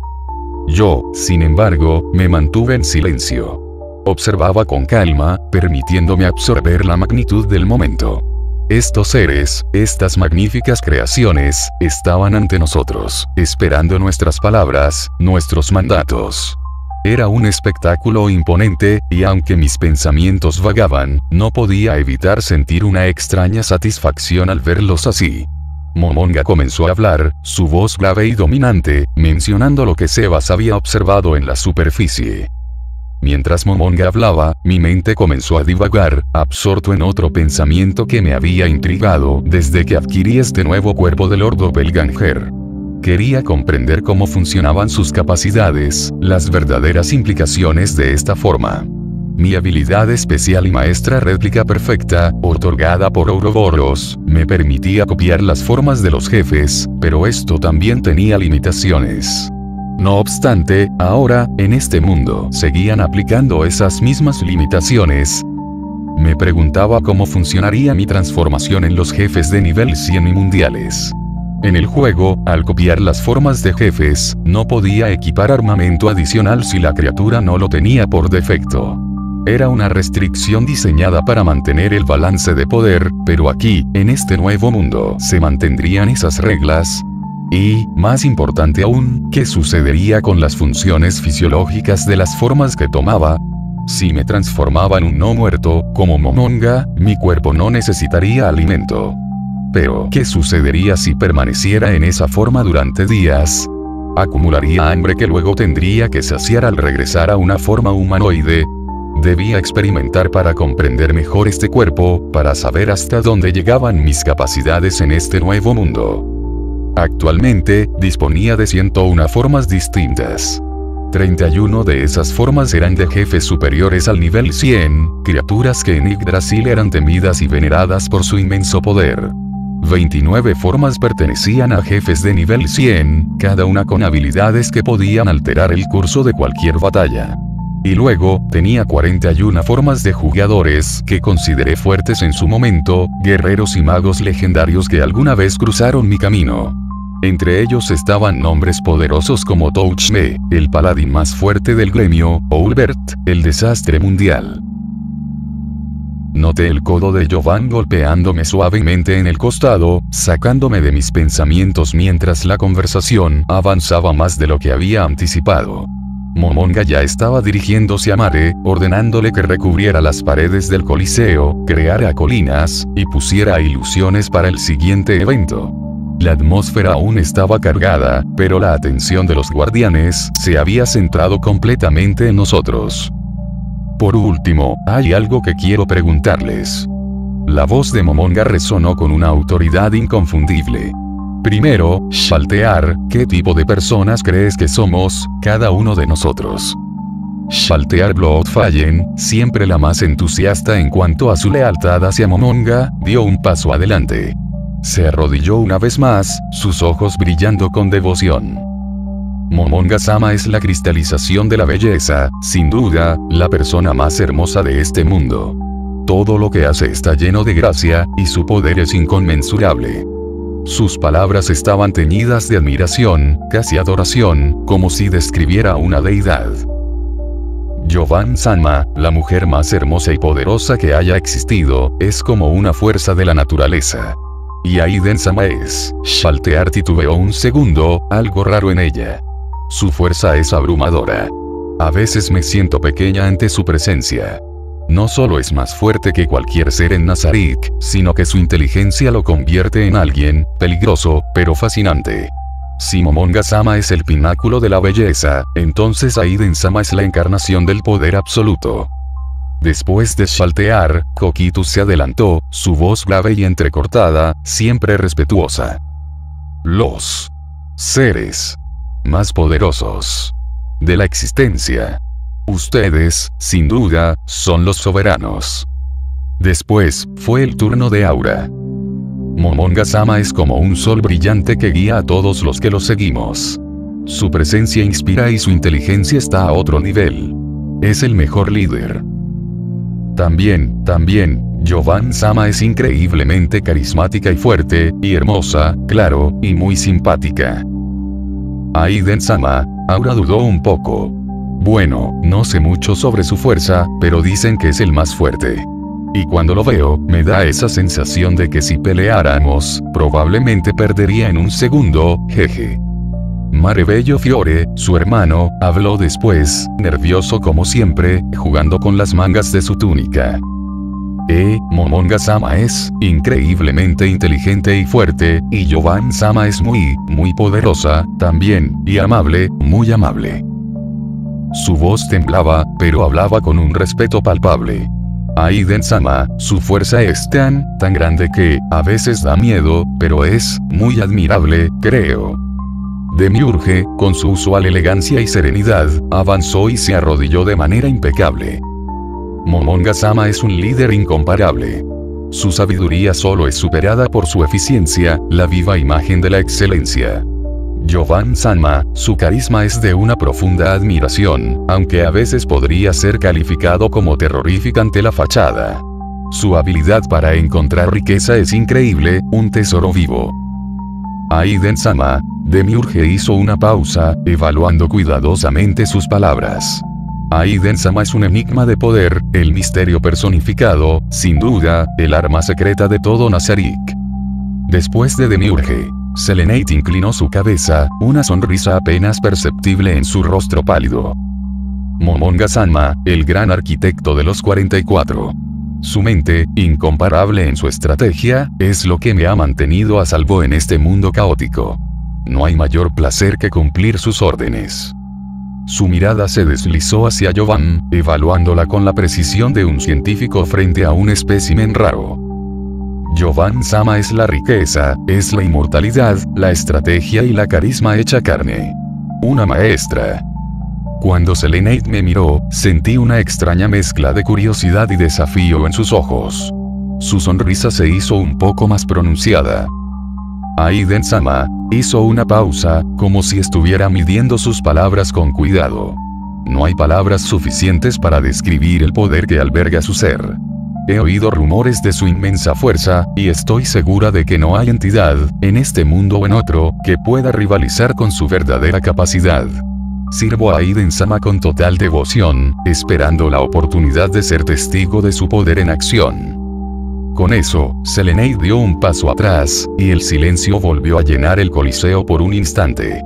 Yo, sin embargo, me mantuve en silencio. Observaba con calma, permitiéndome absorber la magnitud del momento. Estos seres, estas magníficas creaciones, estaban ante nosotros, esperando nuestras palabras, nuestros mandatos. Era un espectáculo imponente, y aunque mis pensamientos vagaban, no podía evitar sentir una extraña satisfacción al verlos así. Momonga comenzó a hablar, su voz grave y dominante, mencionando lo que Sebas había observado en la superficie. Mientras Momonga hablaba, mi mente comenzó a divagar, absorto en otro pensamiento que me había intrigado desde que adquirí este nuevo cuerpo del Lord Doppelganger. Quería comprender cómo funcionaban sus capacidades, las verdaderas implicaciones de esta forma. Mi habilidad especial y maestra réplica perfecta, otorgada por Ouroboros, me permitía copiar las formas de los jefes, pero esto también tenía limitaciones. No obstante, ahora, en este mundo, seguían aplicando esas mismas limitaciones. Me preguntaba cómo funcionaría mi transformación en los jefes de nivel 100 y mundiales. En el juego, al copiar las formas de jefes, no podía equipar armamento adicional si la criatura no lo tenía por defecto. Era una restricción diseñada para mantener el balance de poder, pero aquí, en este nuevo mundo, ¿se mantendrían esas reglas? Y, más importante aún, ¿qué sucedería con las funciones fisiológicas de las formas que tomaba? Si me transformaba en un no muerto, como Momonga, mi cuerpo no necesitaría alimento. Pero, ¿qué sucedería si permaneciera en esa forma durante días? Acumularía hambre que luego tendría que saciar al regresar a una forma humanoide. Debía experimentar para comprender mejor este cuerpo, para saber hasta dónde llegaban mis capacidades en este nuevo mundo. Actualmente, disponía de 101 formas distintas. 31 de esas formas eran de jefes superiores al nivel 100, criaturas que en Yggdrasil eran temidas y veneradas por su inmenso poder. 29 formas pertenecían a jefes de nivel 100, cada una con habilidades que podían alterar el curso de cualquier batalla. Y luego, tenía 41 formas de jugadores que consideré fuertes en su momento, guerreros y magos legendarios que alguna vez cruzaron mi camino. Entre ellos estaban nombres poderosos como Touchme, el paladín más fuerte del gremio, o Ulbert, el desastre mundial. Noté el codo de Jovan golpeándome suavemente en el costado, sacándome de mis pensamientos mientras la conversación avanzaba más de lo que había anticipado. Momonga ya estaba dirigiéndose a Mare, ordenándole que recubriera las paredes del Coliseo, creara colinas, y pusiera ilusiones para el siguiente evento. La atmósfera aún estaba cargada, pero la atención de los guardianes se había centrado completamente en nosotros. Por último, hay algo que quiero preguntarles. La voz de Momonga resonó con una autoridad inconfundible. Primero, Shaltear, ¿qué tipo de personas crees que somos, cada uno de nosotros? Shaltear Bloodfallen, siempre la más entusiasta en cuanto a su lealtad hacia Momonga, dio un paso adelante. Se arrodilló una vez más, sus ojos brillando con devoción. Momonga-sama es la cristalización de la belleza, sin duda, la persona más hermosa de este mundo. Todo lo que hace está lleno de gracia, y su poder es inconmensurable. Sus palabras estaban teñidas de admiración, casi adoración, como si describiera a una deidad. Jovan-sama, la mujer más hermosa y poderosa que haya existido, es como una fuerza de la naturaleza. Y Aiden-sama es. Shaltear titubeó un segundo, algo raro en ella. Su fuerza es abrumadora. A veces me siento pequeña ante su presencia. No solo es más fuerte que cualquier ser en Nazarik, sino que su inteligencia lo convierte en alguien peligroso, pero fascinante. Si Momonga-sama es el pináculo de la belleza, entonces Aiden-sama es la encarnación del poder absoluto. Después de Shaltear, Kokitu se adelantó, su voz grave y entrecortada, siempre respetuosa. Los seres más poderosos de la existencia. Ustedes, sin duda, son los soberanos. Después, fue el turno de Aura. Momonga-sama es como un sol brillante que guía a todos los que lo seguimos. Su presencia inspira y su inteligencia está a otro nivel. Es el mejor líder. También, Jovan-sama es increíblemente carismática y fuerte, y hermosa, claro, y muy simpática. Aiden-sama, Aura dudó un poco. Bueno, no sé mucho sobre su fuerza, pero dicen que es el más fuerte. Y cuando lo veo, me da esa sensación de que si peleáramos, probablemente perdería en un segundo, jeje. Marebello Fiore, su hermano, habló después, nervioso como siempre, jugando con las mangas de su túnica. Momonga-sama es increíblemente inteligente y fuerte, y Jovan-sama es muy poderosa, también, y amable, muy amable. Su voz temblaba, pero hablaba con un respeto palpable. Aiden-sama, su fuerza es tan grande que, a veces da miedo, pero es muy admirable, creo. Demiurge, con su usual elegancia y serenidad, avanzó y se arrodilló de manera impecable. Momonga-sama es un líder incomparable. Su sabiduría solo es superada por su eficiencia, la viva imagen de la excelencia. Jovan-sama, su carisma es de una profunda admiración, aunque a veces podría ser calificado como terrorífica ante la fachada. Su habilidad para encontrar riqueza es increíble, un tesoro vivo. Aiden-sama, Demiurge hizo una pausa, evaluando cuidadosamente sus palabras. Aiden-sama es un enigma de poder, el misterio personificado, sin duda, el arma secreta de todo Nazarik. Después de Demiurge, Selenite inclinó su cabeza, una sonrisa apenas perceptible en su rostro pálido. Momonga-sama, el gran arquitecto de los 44. su mente, incomparable en su estrategia, es lo que me ha mantenido a salvo en este mundo caótico. No hay mayor placer que cumplir sus órdenes. Su mirada se deslizó hacia Jovan, evaluándola con la precisión de un científico frente a un espécimen raro. Jovan-sama es la riqueza, es la inmortalidad, la estrategia y la carisma hecha carne. Una maestra. Cuando Selenite me miró, sentí una extraña mezcla de curiosidad y desafío en sus ojos. Su sonrisa se hizo un poco más pronunciada. Aiden-sama hizo una pausa, como si estuviera midiendo sus palabras con cuidado. No hay palabras suficientes para describir el poder que alberga su ser. He oído rumores de su inmensa fuerza, y estoy segura de que no hay entidad, en este mundo o en otro, que pueda rivalizar con su verdadera capacidad. Sirvo a Aiden-sama con total devoción, esperando la oportunidad de ser testigo de su poder en acción. Con eso, Selenite dio un paso atrás, y el silencio volvió a llenar el coliseo por un instante.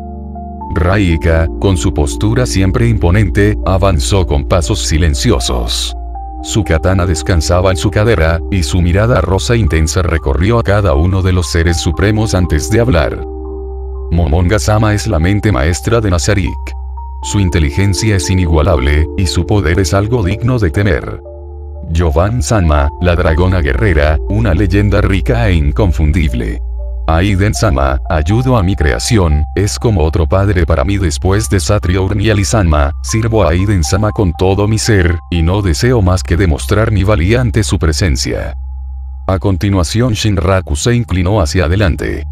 Raika, con su postura siempre imponente, avanzó con pasos silenciosos. Su katana descansaba en su cadera, y su mirada rosa intensa recorrió a cada uno de los seres supremos antes de hablar. Momonga-sama es la mente maestra de Nazarik. Su inteligencia es inigualable, y su poder es algo digno de temer. Jovan-sama, la dragona guerrera, una leyenda rica e inconfundible. Aiden-sama, ayudo a mi creación, es como otro padre para mí después de Satriurn y Alisama, sirvo a Aiden-sama con todo mi ser, y no deseo más que demostrar mi valía ante su presencia. A continuación Shinraku se inclinó hacia adelante.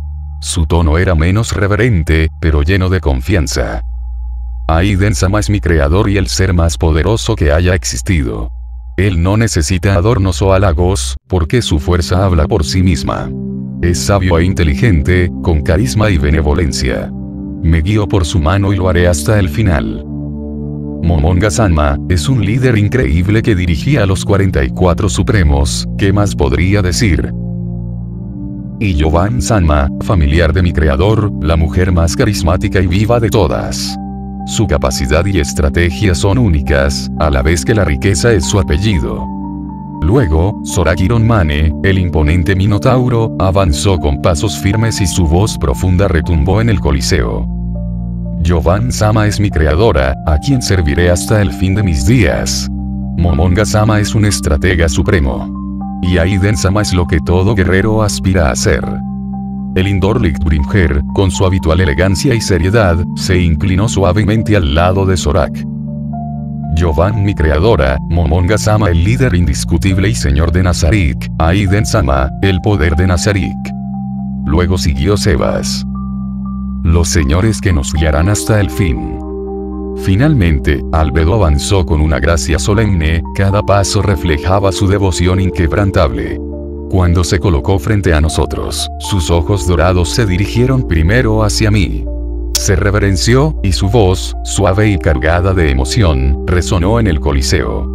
Su tono era menos reverente, pero lleno de confianza. Aiden-sama es mi creador y el ser más poderoso que haya existido. Él no necesita adornos o halagos, porque su fuerza habla por sí misma. Es sabio e inteligente, con carisma y benevolencia. Me guío por su mano y lo haré hasta el final. Momonga-sama es un líder increíble que dirigía a los 44 supremos, ¿qué más podría decir? Y Jovan-sama, familiar de mi creador, la mujer más carismática y viva de todas. Su capacidad y estrategia son únicas, a la vez que la riqueza es su apellido. Luego, Sorakiron Mane, el imponente Minotauro, avanzó con pasos firmes y su voz profunda retumbó en el coliseo. Jovan-sama es mi creadora, a quien serviré hasta el fin de mis días. Momonga-sama es un estratega supremo. Y Aiden-sama es lo que todo guerrero aspira a ser. El Indor Lichtbringer, con su habitual elegancia y seriedad, se inclinó suavemente al lado de Zorak. Jovan mi creadora, Momonga-sama el líder indiscutible y señor de Nazarik, Aiden-sama, el poder de Nazarik. Luego siguió Sebas. Los señores que nos guiarán hasta el fin. Finalmente, Albedo avanzó con una gracia solemne, cada paso reflejaba su devoción inquebrantable. Cuando se colocó frente a nosotros, sus ojos dorados se dirigieron primero hacia mí. Se reverenció, y su voz, suave y cargada de emoción, resonó en el coliseo.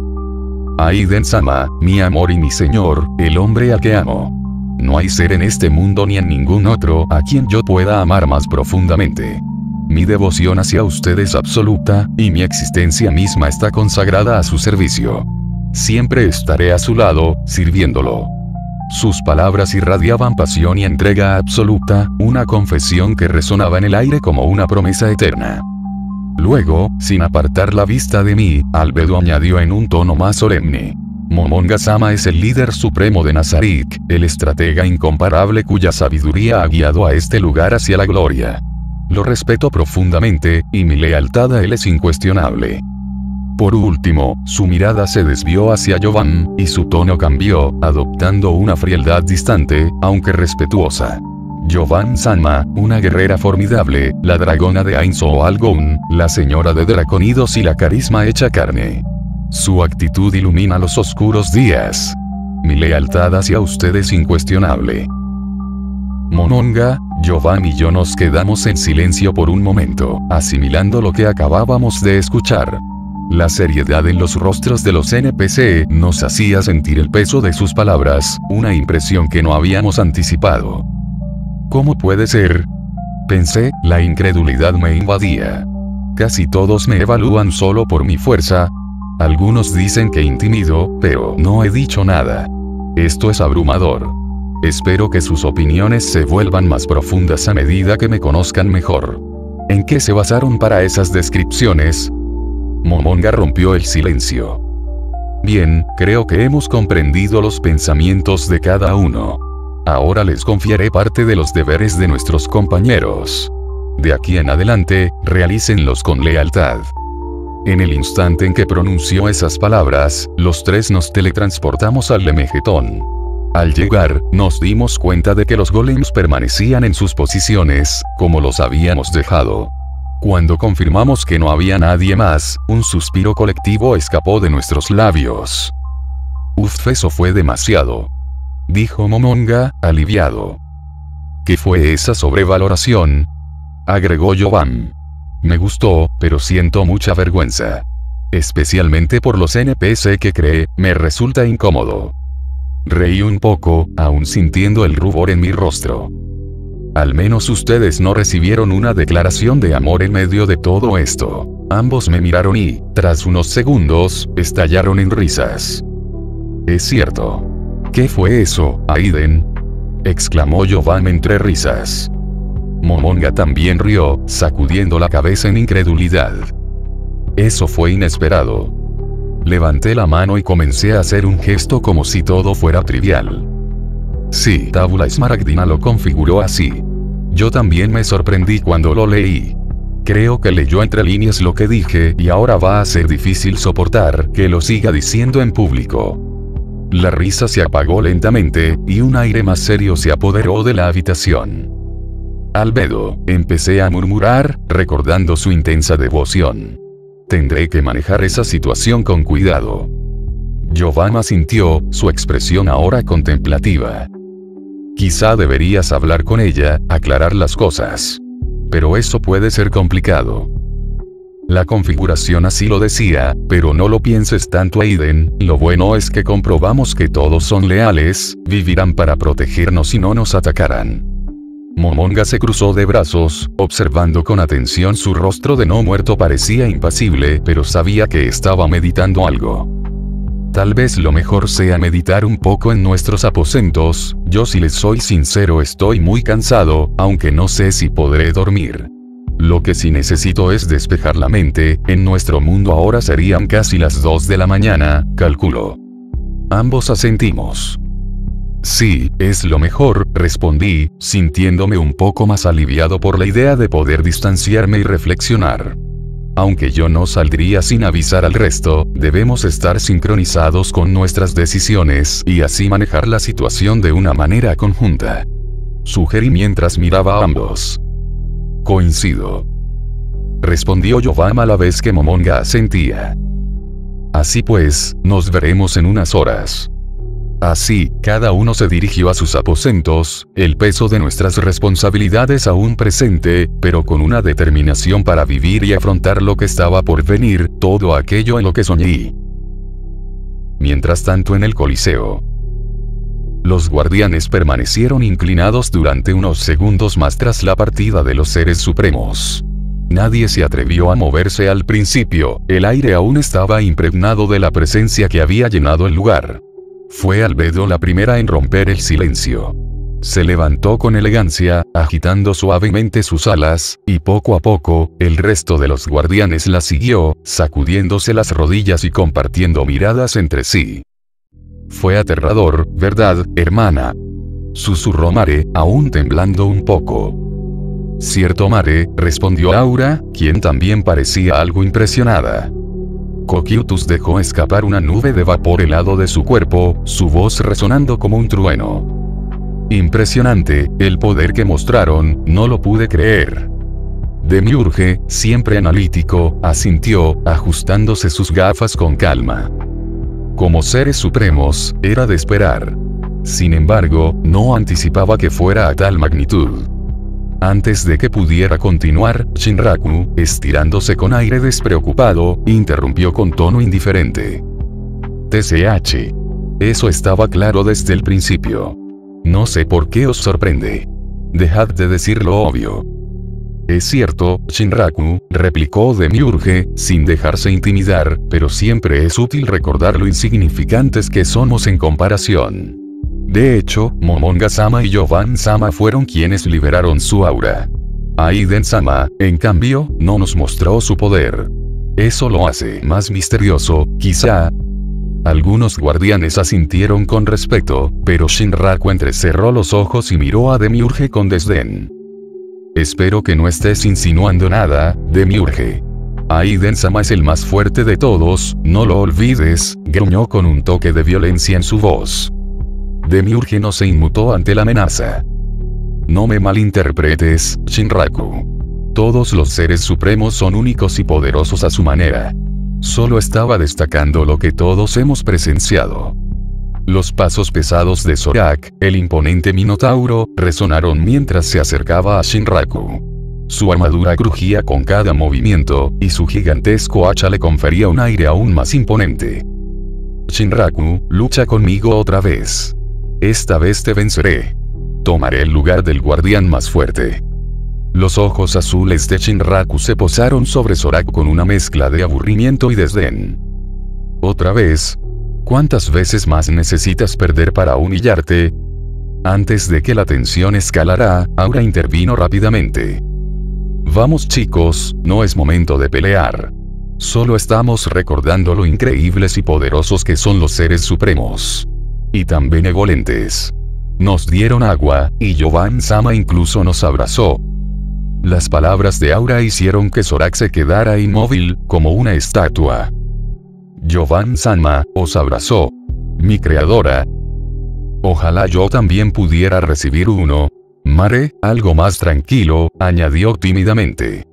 Aiden-sama, mi amor y mi señor, el hombre al que amo. No hay ser en este mundo ni en ningún otro a quien yo pueda amar más profundamente. Mi devoción hacia usted es absoluta, y mi existencia misma está consagrada a su servicio. Siempre estaré a su lado, sirviéndolo. Sus palabras irradiaban pasión y entrega absoluta, una confesión que resonaba en el aire como una promesa eterna. Luego, sin apartar la vista de mí, Albedo añadió en un tono más solemne. Momonga-sama es el líder supremo de Nazarik, el estratega incomparable cuya sabiduría ha guiado a este lugar hacia la gloria. Lo respeto profundamente, y mi lealtad a él es incuestionable. Por último, su mirada se desvió hacia Jovan, y su tono cambió, adoptando una frialdad distante, aunque respetuosa. Jovan-sama, una guerrera formidable, la dragona de Ainzo Algon, la señora de draconidos y la carisma hecha carne. Su actitud ilumina los oscuros días. Mi lealtad hacia usted es incuestionable. Momonga, Jovan y yo nos quedamos en silencio por un momento, asimilando lo que acabábamos de escuchar. La seriedad en los rostros de los NPC nos hacía sentir el peso de sus palabras, una impresión que no habíamos anticipado. ¿Cómo puede ser? Pensé, la incredulidad me invadía. Casi todos me evalúan solo por mi fuerza. Algunos dicen que intimido, pero no he dicho nada. Esto es abrumador. Espero que sus opiniones se vuelvan más profundas a medida que me conozcan mejor. ¿En qué se basaron para esas descripciones? Momonga rompió el silencio. Bien, creo que hemos comprendido los pensamientos de cada uno. Ahora les confiaré parte de los deberes de nuestros compañeros. De aquí en adelante, realícenlos con lealtad. En el instante en que pronunció esas palabras, los tres nos teletransportamos al Lemegetón. Al llegar, nos dimos cuenta de que los golems permanecían en sus posiciones, como los habíamos dejado. Cuando confirmamos que no había nadie más, un suspiro colectivo escapó de nuestros labios. Uf, eso fue demasiado, dijo Momonga, aliviado. ¿Qué fue esa sobrevaloración?, agregó Yovam. Me gustó, pero siento mucha vergüenza. Especialmente por los NPC que cree, me resulta incómodo. Reí un poco, aún sintiendo el rubor en mi rostro. Al menos ustedes no recibieron una declaración de amor en medio de todo esto. Ambos me miraron y, tras unos segundos, estallaron en risas. Es cierto. ¿Qué fue eso, Aiden?, exclamó Yovam entre risas. Momonga también rió, sacudiendo la cabeza en incredulidad. Eso fue inesperado. Levanté la mano y comencé a hacer un gesto como si todo fuera trivial. Sí, Tabula Esmaragdina lo configuró así. Yo también me sorprendí cuando lo leí. Creo que leyó entre líneas lo que dije y ahora va a ser difícil soportar que lo siga diciendo en público. La risa se apagó lentamente, y un aire más serio se apoderó de la habitación. Albedo, empecé a murmurar, recordando su intensa devoción. Tendré que manejar esa situación con cuidado. Yovam asintió, su expresión ahora contemplativa. Quizá deberías hablar con ella, aclarar las cosas. Pero eso puede ser complicado. La configuración así lo decía, pero no lo pienses tanto, Aiden, lo bueno es que comprobamos que todos son leales, vivirán para protegernos y no nos atacarán. Momonga se cruzó de brazos, observando con atención su rostro de no muerto. Parecía impasible, pero sabía que estaba meditando algo. Tal vez lo mejor sea meditar un poco en nuestros aposentos. Yo, si les soy sincero, estoy muy cansado, aunque no sé si podré dormir. Lo que sí necesito es despejar la mente. En nuestro mundo ahora serían casi las 2 de la mañana, calculo. Ambos asentimos. Sí, es lo mejor, respondí, sintiéndome un poco más aliviado por la idea de poder distanciarme y reflexionar. Aunque yo no saldría sin avisar al resto, debemos estar sincronizados con nuestras decisiones y así manejar la situación de una manera conjunta. Sugerí mientras miraba a ambos. Coincido, respondió Yovam a la vez que Momonga asentía. Así pues, nos veremos en unas horas. Así, cada uno se dirigió a sus aposentos, el peso de nuestras responsabilidades aún presente, pero con una determinación para vivir y afrontar lo que estaba por venir, todo aquello en lo que soñé. Mientras tanto, en el Coliseo, los guardianes permanecieron inclinados durante unos segundos más tras la partida de los seres supremos. Nadie se atrevió a moverse al principio, el aire aún estaba impregnado de la presencia que había llenado el lugar. Fue Albedo la primera en romper el silencio. Se levantó con elegancia, agitando suavemente sus alas, y poco a poco, el resto de los guardianes la siguió, sacudiéndose las rodillas y compartiendo miradas entre sí. Fue aterrador, ¿verdad, hermana?, susurró Mare, aún temblando un poco. Cierto, Mare, respondió Aura, quien también parecía algo impresionada. Cocytus dejó escapar una nube de vapor helado de su cuerpo, su voz resonando como un trueno. Impresionante, el poder que mostraron, no lo pude creer. Demiurge, siempre analítico, asintió, ajustándose sus gafas con calma. Como seres supremos, era de esperar. Sin embargo, no anticipaba que fuera a tal magnitud. Antes de que pudiera continuar, Shinraku, estirándose con aire despreocupado, interrumpió con tono indiferente. TCH. Eso estaba claro desde el principio. No sé por qué os sorprende. Dejad de decir lo obvio. Es cierto, Shinraku, replicó Demiurge, sin dejarse intimidar, pero siempre es útil recordar lo insignificantes que somos en comparación. De hecho, Momonga-sama y Yoban-sama fueron quienes liberaron su aura. Aiden-sama, en cambio, no nos mostró su poder. Eso lo hace más misterioso, quizá. Algunos guardianes asintieron con respeto, pero Shinraku entrecerró los ojos y miró a Demiurge con desdén. Espero que no estés insinuando nada, Demiurge. Aiden-sama es el más fuerte de todos, no lo olvides, gruñó con un toque de violencia en su voz. Demiurge no se inmutó ante la amenaza. No me malinterpretes, Shinraku. Todos los seres supremos son únicos y poderosos a su manera. Solo estaba destacando lo que todos hemos presenciado. Los pasos pesados de Zorak, el imponente Minotauro, resonaron mientras se acercaba a Shinraku. Su armadura crujía con cada movimiento, y su gigantesco hacha le confería un aire aún más imponente. Shinraku, lucha conmigo otra vez. Esta vez te venceré. Tomaré el lugar del guardián más fuerte. Los ojos azules de Shinraku se posaron sobre Zorak con una mezcla de aburrimiento y desdén. ¿Otra vez? ¿Cuántas veces más necesitas perder para humillarte? Antes de que la tensión escalara, Aura intervino rápidamente. Vamos chicos, no es momento de pelear. Solo estamos recordando lo increíbles y poderosos que son los seres supremos. Y tan benevolentes. Nos dieron agua, y Yoban-sama incluso nos abrazó. Las palabras de Aura hicieron que Zorak se quedara inmóvil, como una estatua. Yoban-sama, os abrazó. Mi creadora. Ojalá yo también pudiera recibir uno. Mare, algo más tranquilo, añadió tímidamente.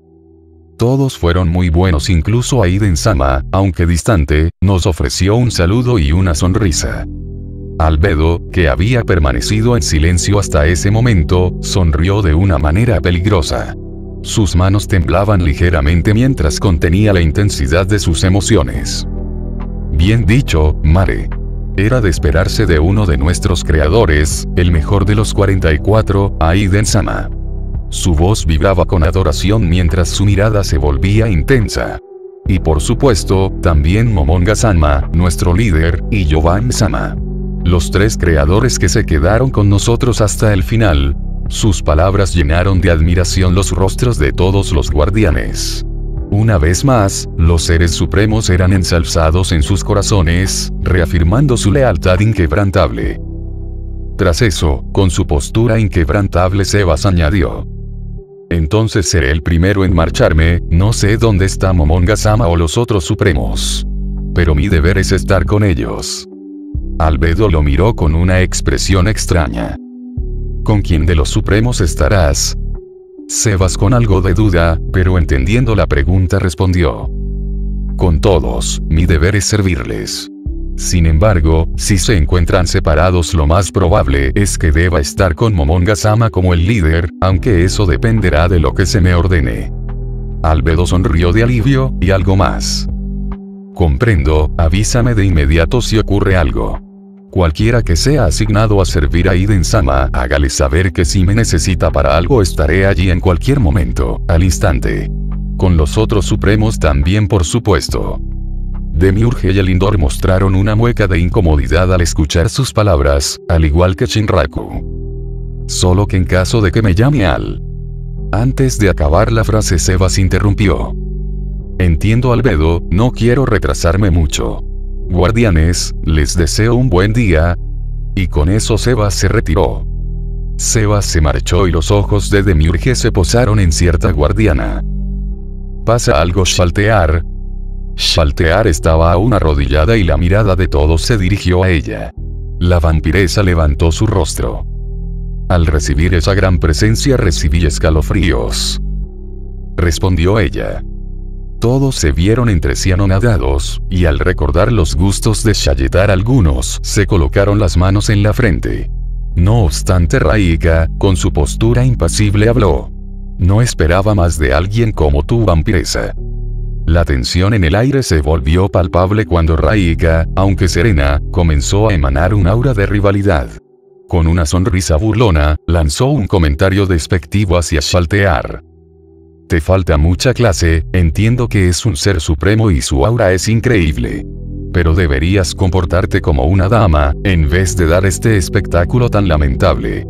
Todos fueron muy buenos, incluso Aiden-sama, aunque distante, nos ofreció un saludo y una sonrisa. Albedo, que había permanecido en silencio hasta ese momento, sonrió de una manera peligrosa. Sus manos temblaban ligeramente mientras contenía la intensidad de sus emociones. Bien dicho, Mare. Era de esperarse de uno de nuestros creadores, el mejor de los 44, Aiden-sama. Su voz vibraba con adoración mientras su mirada se volvía intensa. Y por supuesto, también Momonga-sama, nuestro líder, y Yoban-sama. Los tres creadores que se quedaron con nosotros hasta el final. Sus palabras llenaron de admiración los rostros de todos los guardianes. Una vez más, los seres supremos eran ensalzados en sus corazones, reafirmando su lealtad inquebrantable. Tras eso, con su postura inquebrantable, Sebas añadió: entonces seré el primero en marcharme, no sé dónde está Momonga-sama o los otros supremos. Pero mi deber es estar con ellos. Albedo lo miró con una expresión extraña. ¿Con quién de los supremos estarás? Sebas, con algo de duda, pero entendiendo la pregunta, respondió: con todos, mi deber es servirles. Sin embargo, si se encuentran separados, lo más probable es que deba estar con Momonga-sama como el líder, aunque eso dependerá de lo que se me ordene. Albedo sonrió de alivio, y algo más. Comprendo, avísame de inmediato si ocurre algo. Cualquiera que sea asignado a servir a Aiden-sama, hágale saber que si me necesita para algo estaré allí en cualquier momento, al instante. Con los otros supremos también, por supuesto. Demiurge y Elindor mostraron una mueca de incomodidad al escuchar sus palabras, al igual que Shinraku. Solo que en caso de que me llame Al. Antes de acabar la frase, Sebas interrumpió. Entiendo, Albedo, no quiero retrasarme mucho. Guardianes, les deseo un buen día. Y con eso Sebas se retiró. Sebas se marchó y los ojos de Demiurge se posaron en cierta guardiana. ¿Pasa algo, Shaltear? Shaltear estaba aún arrodillada y la mirada de todos se dirigió a ella. La vampiresa levantó su rostro. Al recibir esa gran presencia recibí escalofríos. Respondió ella. Todos se vieron entre sí anonadados, y al recordar los gustos de Shaltear, algunos se colocaron las manos en la frente. No obstante, Raika, con su postura impasible, habló. No esperaba más de alguien como tú, vampiresa. La tensión en el aire se volvió palpable cuando Raika, aunque serena, comenzó a emanar un aura de rivalidad. Con una sonrisa burlona, lanzó un comentario despectivo hacia Shaltear. Te falta mucha clase, entiendo que es un ser supremo y su aura es increíble. Pero deberías comportarte como una dama, en vez de dar este espectáculo tan lamentable.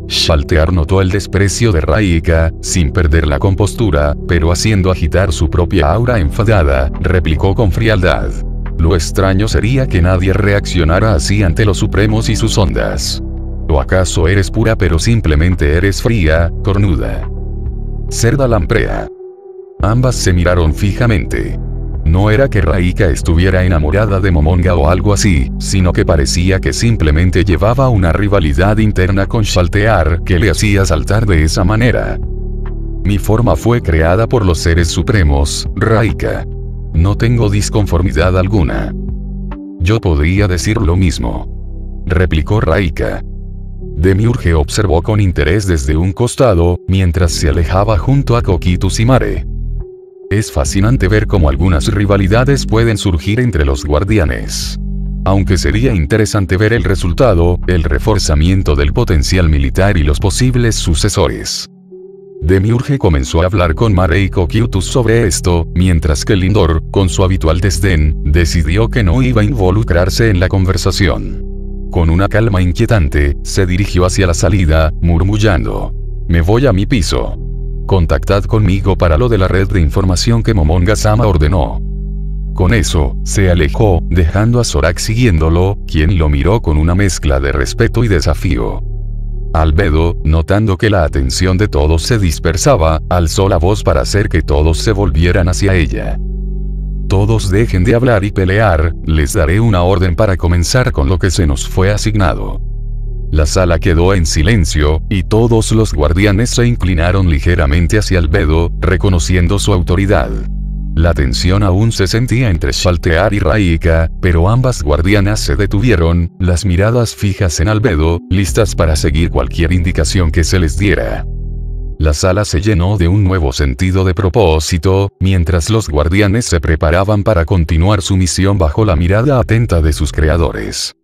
Shaltear notó el desprecio de Raika, sin perder la compostura, pero haciendo agitar su propia aura enfadada, replicó con frialdad. Lo extraño sería que nadie reaccionara así ante los supremos y sus ondas. ¿O acaso eres pura pero simplemente eres fría, cornuda? Cerda lamprea. Ambas se miraron fijamente. No era que Raika estuviera enamorada de Momonga o algo así, sino que parecía que simplemente llevaba una rivalidad interna con Shaltear que le hacía saltar de esa manera. Mi forma fue creada por los seres supremos, Raika. No tengo disconformidad alguna. Yo podría decir lo mismo, replicó Raika. Demiurge observó con interés desde un costado, mientras se alejaba junto a Koki Tsuchimare. Es fascinante ver cómo algunas rivalidades pueden surgir entre los guardianes. Aunque sería interesante ver el resultado, el reforzamiento del potencial militar y los posibles sucesores. Demiurge comenzó a hablar con Mare y Kokyutus sobre esto, mientras que Lindor, con su habitual desdén, decidió que no iba a involucrarse en la conversación. Con una calma inquietante, se dirigió hacia la salida, murmullando: me voy a mi piso. Contactad conmigo para lo de la red de información que Momonga-sama ordenó. Con eso, se alejó, dejando a Zorak siguiéndolo, quien lo miró con una mezcla de respeto y desafío. Albedo, notando que la atención de todos se dispersaba, alzó la voz para hacer que todos se volvieran hacia ella. Todos dejen de hablar y pelear, les daré una orden para comenzar con lo que se nos fue asignado. La sala quedó en silencio, y todos los guardianes se inclinaron ligeramente hacia Albedo, reconociendo su autoridad. La tensión aún se sentía entre Shaltear y Raika, pero ambas guardianas se detuvieron, las miradas fijas en Albedo, listas para seguir cualquier indicación que se les diera. La sala se llenó de un nuevo sentido de propósito, mientras los guardianes se preparaban para continuar su misión bajo la mirada atenta de sus creadores.